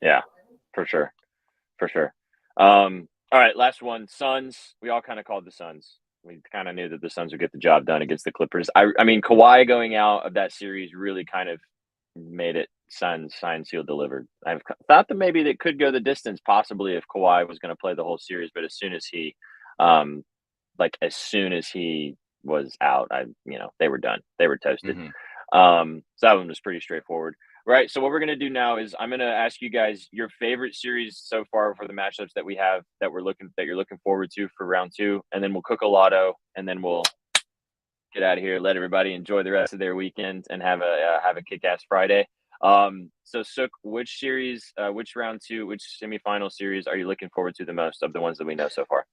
Yeah, for sure. All right, last one. Suns. We all kind of called the Suns. We kind of knew that the Suns would get the job done against the Clippers. I mean, Kawhi going out of that series really kind of made it Suns signed, sealed, delivered. I've thought that maybe they could go the distance possibly if Kawhi was going to play the whole series, but as soon as he was out, they were done. They were toasted. Mm-hmm. So that one was pretty straightforward. Right. So what we're going to do now is I'm going to ask you guys your favorite series so far for the matchups that we have that you're looking forward to for round 2, and then we'll cook a lotto, and then we'll get out of here. Let everybody enjoy the rest of their weekend and have a kick-ass Friday. So Sook, which series, which round 2, which semifinal series are you looking forward to the most of the ones that we know so far?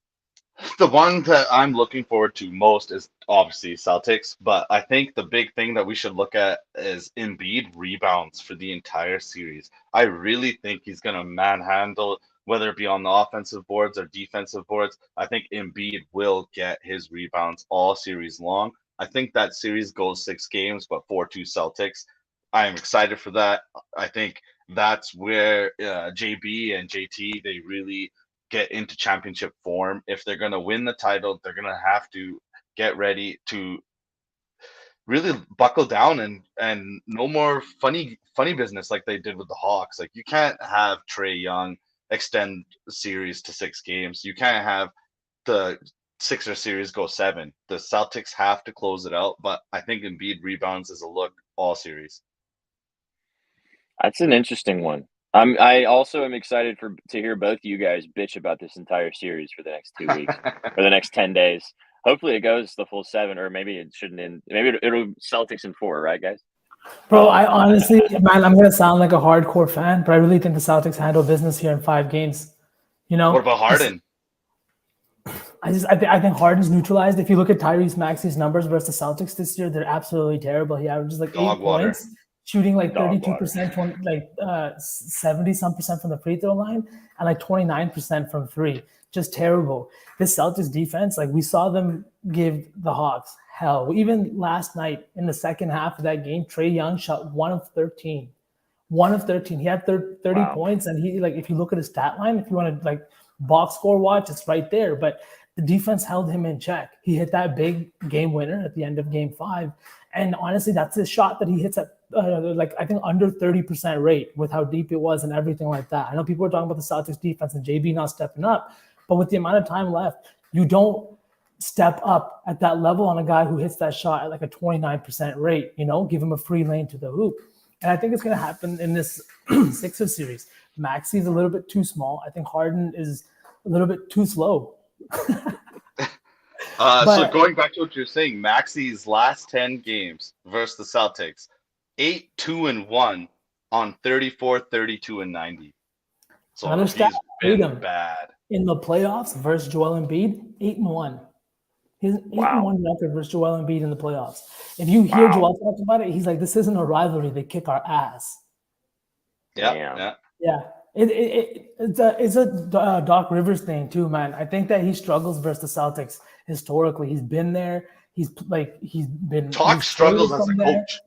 The one that I'm looking forward to most is obviously Celtics, but I think the big thing that we should look at is Embiid rebounds for the entire series. I really think he's going to manhandle, whether it be on the offensive boards or defensive boards. I think Embiid will get his rebounds all series long. I think that series goes 6 games, but 4-2 Celtics. I am excited for that. I think that's where JB and JT, they really get into championship form. If they're going to win the title, they're going to have to get ready to really buckle down and no more funny business like they did with the Hawks. Like, you can't have Trae Young extend the series to 6 games. You can't have the Sixer series go 7. The Celtics have to close it out, but I think Embiid rebounds is a look all series. That's an interesting one. I also am excited to hear both of you guys bitch about this entire series for the next 2 weeks or the next 10 days. Hopefully it goes the full 7, or maybe it shouldn't end. Maybe it'll Celtics in 4, right, guys? Bro, I honestly, man, I'm gonna sound like a hardcore fan, but I really think the Celtics handle business here in 5 games. You know, What about Harden? I think Harden's neutralized. If you look at Tyrese Maxey's numbers versus the Celtics this year, they're absolutely terrible. He averages like Dog 8 water. points, shooting like Dog 32%, 70-some% from the free throw line, and like 29% from 3. Just terrible. This Celtics defense, like we saw them give the Hawks hell. Even last night in the second half of that game, Trae Young shot 1 of 13. 1 of 13. He had 30 Wow. points, and he, like, if you look at his stat line, if you want to like box score watch, it's right there. But the defense held him in check. He hit that big game winner at the end of game 5. And honestly, that's his shot that he hits at I think under 30% rate with how deep it was and everything like that. I know people are talking about the Celtics defense and JB not stepping up, but with the amount of time left, you don't step up at that level on a guy who hits that shot at like a 29% rate, give him a free lane to the hoop. And I think it's going to happen in this Sixers series. Maxey's a little bit too small. I think Harden is a little bit too slow. So going back to what you're saying, Maxey's last 10 games versus the Celtics, 8-2-1 on 34, 32, and 90. So he's been bad. In the playoffs versus Joel Embiid, 8-1. He's 8-1 record versus Joel Embiid in the playoffs. If you hear Joel talk about it, he's like, "This isn't a rivalry. They kick our ass." Yeah. It's a Doc Rivers thing too, man. I think that he struggles versus the Celtics historically. He's been there. He's been. Doc struggles as a coach.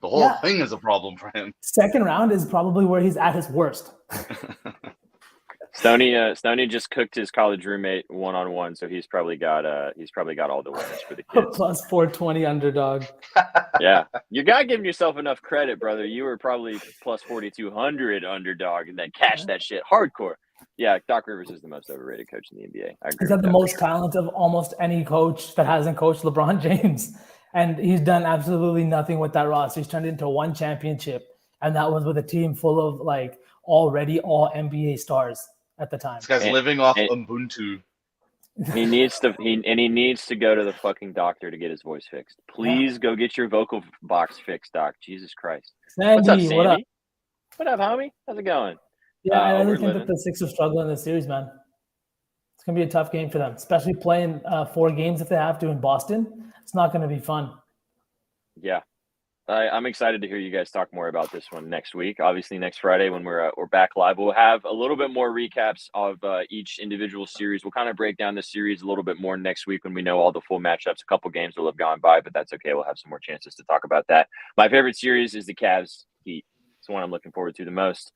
The whole thing is a problem for him. Second round is probably where he's at his worst. Stoney just cooked his college roommate 1-on-1, so he's probably got all the winners for the kids. Plus 420 underdog. Yeah, you got to give yourself enough credit, brother. You were probably plus 4,200 underdog, and then cash that shit hardcore. Yeah, Doc Rivers is the most overrated coach in the NBA. He's got the most talent of almost any coach that hasn't coached LeBron James, and he's done absolutely nothing with that roster. He's turned it into 1 championship, and that was with a team full of like already all NBA stars at the time. This guy's living off Ubuntu. He needs to go to the fucking doctor to get his voice fixed. Please go get your vocal box fixed, Doc. Jesus Christ. Sandy, what's up, Sandy? What up? What up, homie? How's it going? Yeah, I really think that the Sixers struggle in this series, man. It's going to be a tough game for them, especially playing 4 games if they have to in Boston. It's not going to be fun. Yeah. I'm excited to hear you guys talk more about this one next week. Obviously, next Friday when we're back live, we'll have a little bit more recaps of each individual series. We'll kind of break down the series a little bit more next week when we know all the full matchups. A couple games will have gone by, but that's okay. We'll have some more chances to talk about that. My favorite series is the Cavs Heat. It's the one I'm looking forward to the most.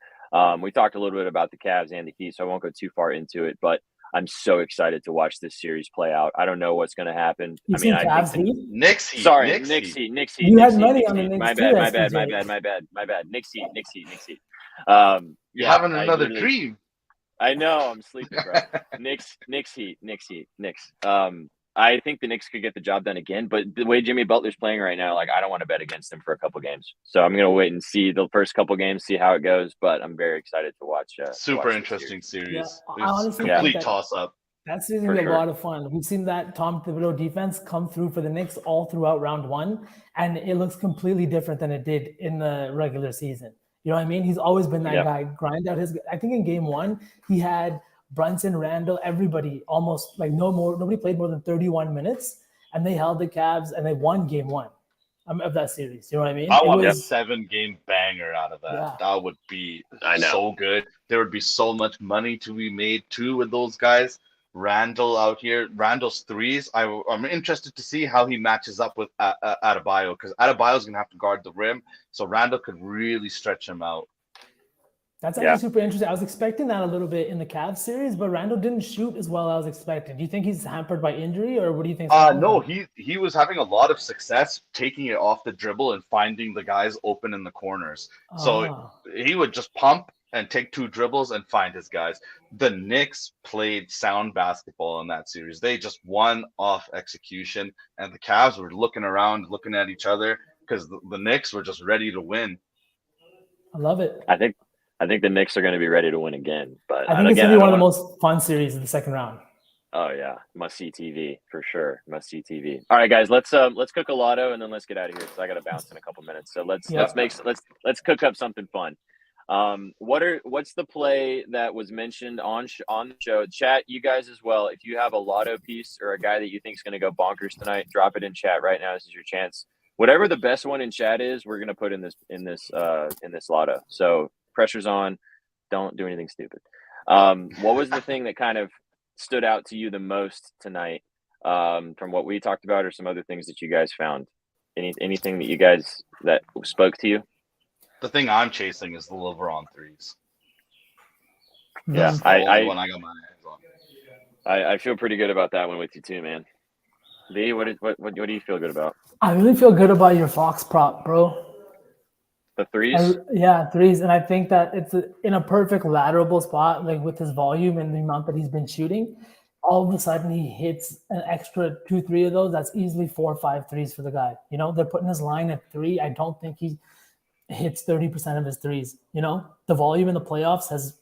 We talked a little bit about the Cavs and the Heat, so I won't go too far into it, but I'm so excited to watch this series play out. I don't know what's going to happen. Knicks Heat? Knicks Heat. Sorry, Knicks Heat. You had money on the Knicks. My bad. Knicks Heat. You're having another dream. I know. I'm sleeping, bro. Knicks Heat. I think the Knicks could get the job done again, but the way Jimmy Butler's playing right now, like I don't want to bet against him for a couple games. So I'm gonna wait and see the first couple games, see how it goes. But I'm very excited to watch. Super this interesting Yeah, series. I It's honestly think complete that toss up. that's going to For be a sure. lot of fun. We've seen that Tom Thibodeau defense come through for the Knicks all throughout round one, and it looks completely different than it did in the regular season. You know what I mean? He's always been that guy, grind out his. I think in game one, he had Brunson, Randall, everybody almost like nobody played more than 31 minutes, and they held the Cavs and they won game one of that series. You know what I mean? I want a 7-game banger out of that. Yeah. That would be I know. so good. There would be so much money to be made too with those guys. Randall out here, Randall's threes. I'm interested to see how he matches up with Adebayo, because Adebayo's gonna have to guard the rim, so Randall could really stretch him out. That's actually super interesting. I was expecting that a little bit in the Cavs series, but Randall didn't shoot as well as I was expecting. Do you think he's hampered by injury, or what do you think? No, he was having a lot of success taking it off the dribble and finding the guys open in the corners. So he would just pump and take 2 dribbles and find his guys. The Knicks played sound basketball in that series. They just won off execution, and the Cavs were looking around, looking at each other, because the Knicks were just ready to win. I love it. I think the Knicks are going to be ready to win again. But I think it's going to be one of the most fun series in the second round. Oh yeah, must see TV for sure. Must see TV. All right, guys, let's cook a lotto and then let's get out of here because I got to bounce in a couple minutes. So let's cook up something fun. What's the play that was mentioned on the show? Chat, you guys as well. If you have a lotto piece or a guy that you think is going to go bonkers tonight, drop it in chat right now. This is your chance. Whatever the best one in chat is, we're going to put in this lotto. So pressure's on. Don't do anything stupid. What was the thing that kind of stood out to you the most tonight from what we talked about, or some other things that you guys found? Anything that you guys that spoke to you? The thing I'm chasing is the LeBron threes. Yeah, I got my hands on. I feel pretty good about that one with you too, man. V, what do you feel good about? I really feel good about your Fox prop, bro. The threes? Threes. And I think that it's in a perfect lateral spot, like with his volume and the amount that he's been shooting. All of a sudden, he hits an extra 2-3 of those. That's easily 4 or 5 threes for the guy. You know, they're putting his line at 3. I don't think he hits 30% of his threes. You know, the volume in the playoffs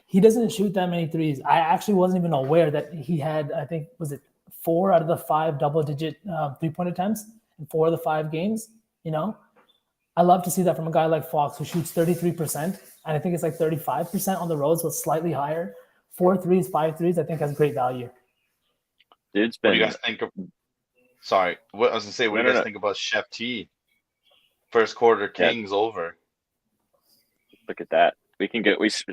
he doesn't shoot that many threes. I actually wasn't even aware that he had, I think, was it 4 out of the 5 double-digit 3-point attempts in 4 of the 5 games, you know? I love to see that from a guy like Fox who shoots 33%, and I think it's like 35% on the road, so it's slightly higher. 4 threes, 5 threes, I think has great value. Dude's been. What do you guys think of? Sorry, what I was gonna say. What do you guys think about Chef T? First quarter Kings over. Look at that.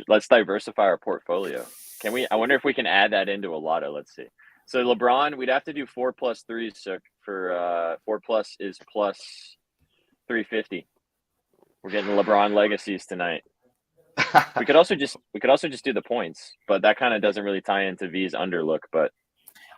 Let's diversify our portfolio. Can we? I wonder if we can add that into a lotto. Let's see. So LeBron, we'd have to do 4 plus threes. So for 4 plus is plus 350. We're getting LeBron legacies tonight. We could also just do the points, but that kind of doesn't really tie into V's underlook. But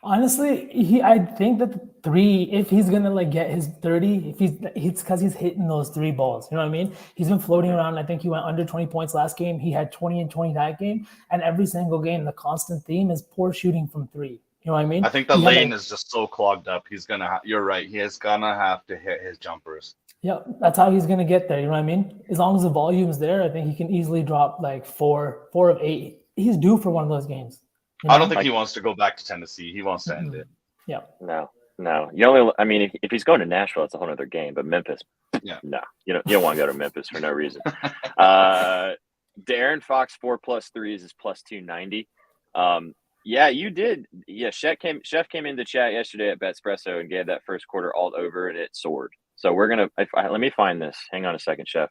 honestly, I think that the 3, if he's gonna like get his 30, it's because he's hitting those 3 balls. You know what I mean? He's been floating around. I think he went under 20 points last game. He had 20 and 20 that game, and every single game, the constant theme is poor shooting from 3. You know what I mean? I think the lane is just so clogged up. He's gonna. You're right. He is gonna have to hit his jumpers. Yeah, that's how he's gonna get there. You know what I mean? As long as the volume is there, I think he can easily drop like 4 of 8. He's due for one of those games. You know? I don't think he wants to go back to Tennessee. He wants to end it. Yeah. No. You only. I mean, if he's going to Nashville, it's a whole other game. But Memphis, no. You don't want to go to Memphis for no reason. De'Aaron Fox 4 plus threes is plus 290. Yeah, you did. Yeah, Chef came into chat yesterday at Betspresso and gave that first quarter alt over, and it soared. So we're gonna. Let me find this. Hang on a second, Chef,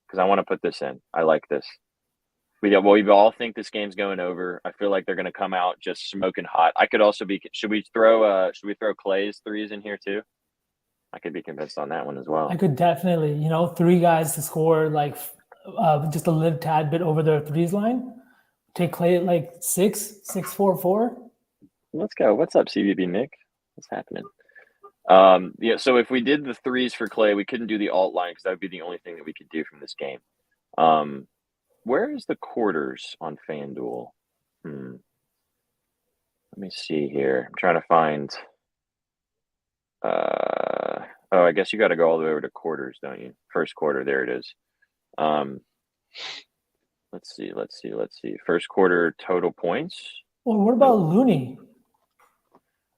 because I want to put this in. I like this. We all think this game's going over. I feel like they're gonna come out just smoking hot. I could also be. Should we throw Clay's threes in here too? I could be convinced on that one as well. I could definitely. 3 guys to score like just a little tad bit over their threes line. Take Clay at like 6-4-4. Let's go. What's up, CBB Nick? What's happening? So if we did the threes for Clay, we couldn't do the alt line because that would be the only thing that we could do from this game. Where is the quarters on FanDuel? Let me see here. I'm trying to find Oh, I guess you got to go all the way over to quarters, don't you? First quarter, there it is. Let's see. First quarter total points. Well, what about Looney?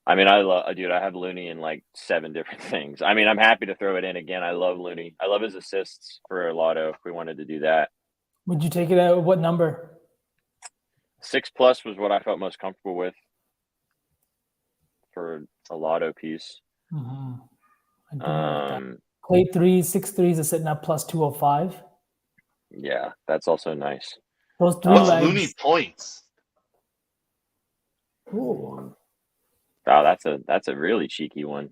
I mean, dude, I have Looney in like 7 different things. I mean, I'm happy to throw it in again. I love Looney. I love his assists for a lotto if we wanted to do that. Would you take it at what number? 6+ was what I felt most comfortable with for a lotto piece. Mm-hmm. I do like that. Clay 3s, 6 threes is sitting at plus 205. Yeah, that's also nice. Those 3 What's legs. Looney points? Ooh. Wow, that's a really cheeky one.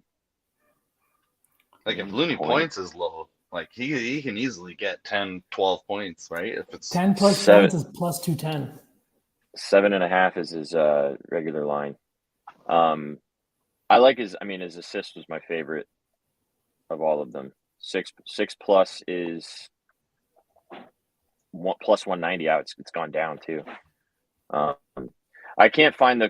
Like if Looney points is low, like he can easily get 10, 12 points, right? If it's 10 plus points is plus 210. 7.5 is his regular line. I like his assist was my favorite of all of them. 6+ is plus 190 out. It's gone down too. I can't find the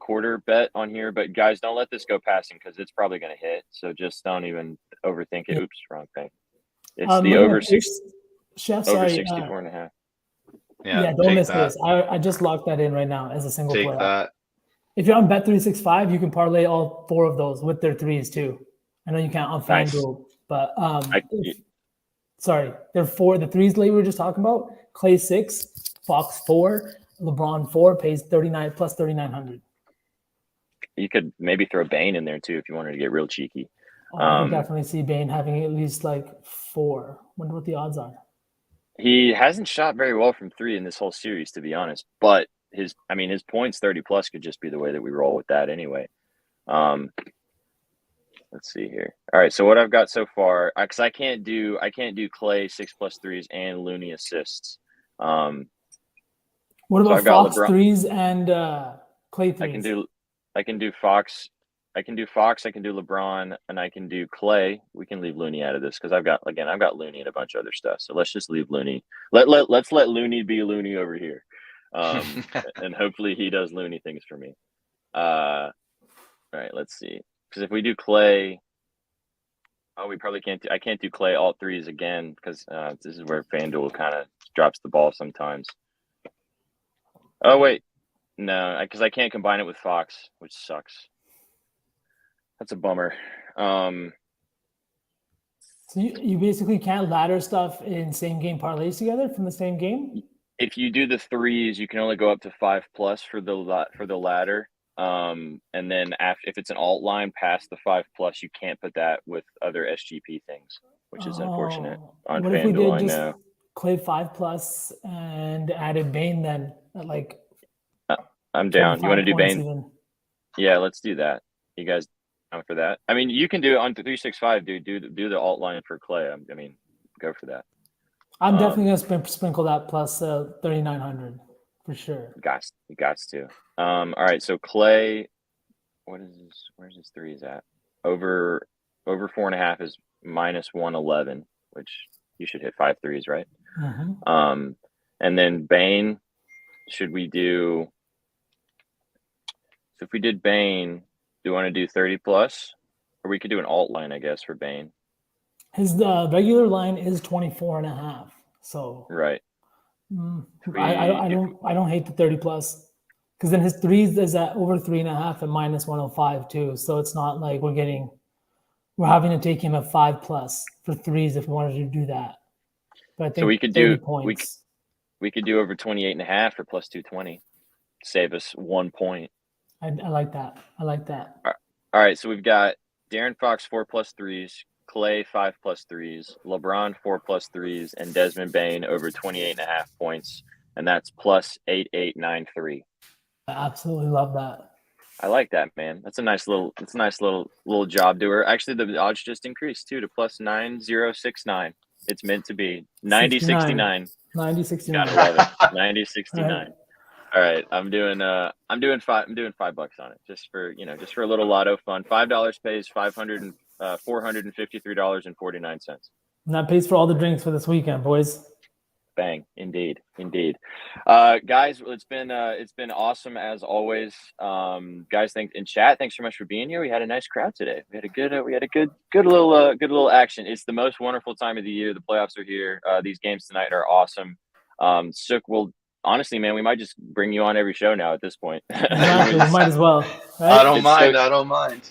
quarter bet on here, but guys, don't let this go past him because it's probably going to hit. So just don't even overthink it. Oops, wrong thing. It's the over 64.5. Yeah, don't miss this. I just locked that in right now as a single Take player. that. If you're on Bet365, you can parlay all 4 of those with their 3s too. I know you can't on FanDuel, but they're 4. The 3s we were just talking about: Clay 6, Fox 4, LeBron 4 pays 39 plus 3,900. You could maybe throw Bane in there too if you wanted to get real cheeky. I could definitely see Bane having at least like 4. Wonder what the odds are. He hasn't shot very well from 3 in this whole series, to be honest. But his points 30+ could just be the way that we roll with that anyway. Let's see here. All right, so what I've got so far, because I can't do Clay 6+ threes and Looney assists. What about Fox 3s and Clay 3s? I can do Fox. I can do LeBron, and I can do Clay. We can leave Looney out of this because I've got Looney and a bunch of other stuff. So let's just leave Looney. Let's let Looney be Looney over here, and hopefully he does Looney things for me. All right, let's see. Because if we do Clay, we probably can't. I can't do Clay all 3s again because this is where FanDuel kind of drops the ball sometimes. Oh wait, no, because I can't combine it with Fox, which sucks. That's a bummer. So you basically can't ladder stuff in same game parlays together from the same game? If you do the 3s, you can only go up to 5+ for the ladder. And then if it's an alt line past the 5+, you can't put that with other SGP things, which is unfortunate on what if we FanDuel. did I know. Clay 5+ and added Bane then at like I'm down. You want to do Bane? Even? Yeah, let's do that. You guys down for that? I mean, you can do it on 365, dude. Do the alt line for Clay. I mean, go for that. I'm definitely gonna sprinkle that plus 3,900 for sure. You got to. All right, so Clay, where's his 3s at? Over 4.5 is minus 111, which you should hit 5 3s, right? Mm-hmm. And then Bane, should we do? So if we did Bane, do you want to do 30+? Or we could do an alt line, I guess, for Bane. His regular line is 24.5. So right. I don't hate the 30+, because then his 3s is at over 3.5 and minus 105 too. So it's not like we're having to take him at 5+ for 3s if we wanted to do that. But I think so we could do points. We could do over 28.5 for plus 220. Save us 1 point. I like that. All right, so we've got De'Aaron Fox 4+ threes, Clay 5+ threes, LeBron 4+ threes, and Desmond Bane over 28.5 points, and that's plus 8893. I absolutely love that. I like that, man. That's a nice little job doer. Actually, the odds just increased too to plus 9069. It's meant to be 9069. 9069. Gotta love it. 9069. All right, I'm doing $5 on it just for a little lotto fun. $5 pays $453.49. And that pays for all the drinks for this weekend, boys. Bang. Indeed. Guys, it's been awesome as always. Guys, in chat, thanks so much for being here. We had a nice crowd today. We had a good little action. It's the most wonderful time of the year. The playoffs are here. These games tonight are awesome. Suk will honestly, man, we might just bring you on every show now at this point. Exactly. We might as well. Right? I don't mind.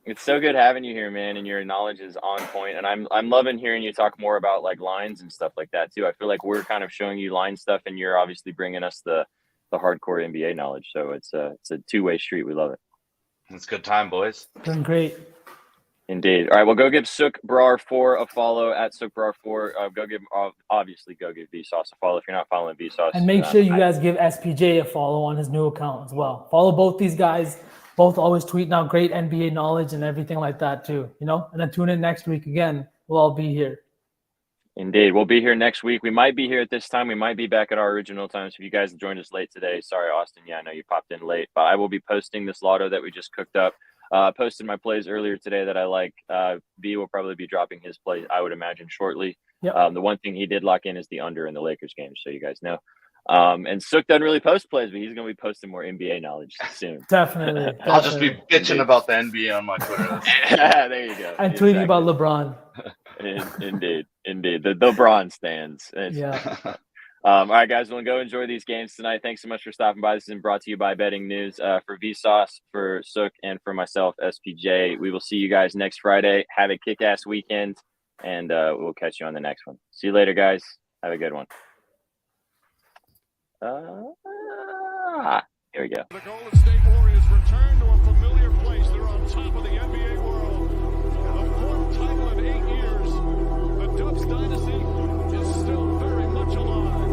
It's so good having you here, man, and your knowledge is on point. And I'm loving hearing you talk more about like lines and stuff like that too. I feel like we're kind of showing you line stuff, and you're obviously bringing us the hardcore NBA knowledge. So it's a two-way street. We love it. It's a good time, boys. Doing great. Indeed. All right, well, go give SUKH4 a follow at SUKH4. Go give VSauce a follow if you're not following VSauce. And make sure you guys give SPJ a follow on his new account as well. Follow both these guys. Both always tweeting out great NBA knowledge and everything like that too, you know? And then tune in next week again. We'll all be here. Indeed. We'll be here next week. We might be here at this time. We might be back at our original time. So if you guys joined us late today, sorry, Austin. Yeah, I know you popped in late. But I will be posting this lotto that we just cooked up. Posted my plays earlier today that I like. V will probably be dropping his play, I would imagine, shortly. Yep. The one thing he did lock in is the under in the Lakers game, so you guys know. And Suk doesn't really post plays, but he's going to be posting more NBA knowledge soon. Definitely. I'll just be bitching about the NBA on my Twitter. Yeah, there you go. And tweeting about LeBron. Indeed. The LeBron stands. Yeah. All right, guys, we'll go enjoy these games tonight. Thanks so much for stopping by. This has been brought to you by Betting News. For VSauce, for Suk, and for myself, SPJ. We will see you guys next Friday. Have a kick-ass weekend, and we'll catch you on the next one. See you later, guys. Have a good one. Here we go. The Golden State Warriors return to a familiar place. They're on top of the NBA world. The fourth title in 8 years. The Dubs dynasty is still very much alive.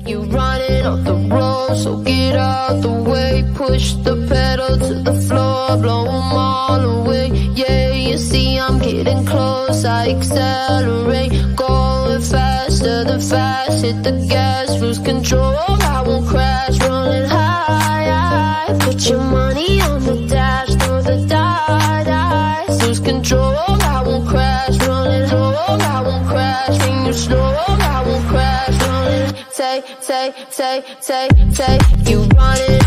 You running off the road, so get out the way. Push the pedal to the floor, blow them all away. Yeah, you see I'm getting close, I accelerate. Going faster than fast, hit the gas, lose control. I won't crash, running high. Put your money on the dash, throw the dice, lose control. I won't crash, running low. I won't crash, bring you slow. I won't crash, running. Take, you running.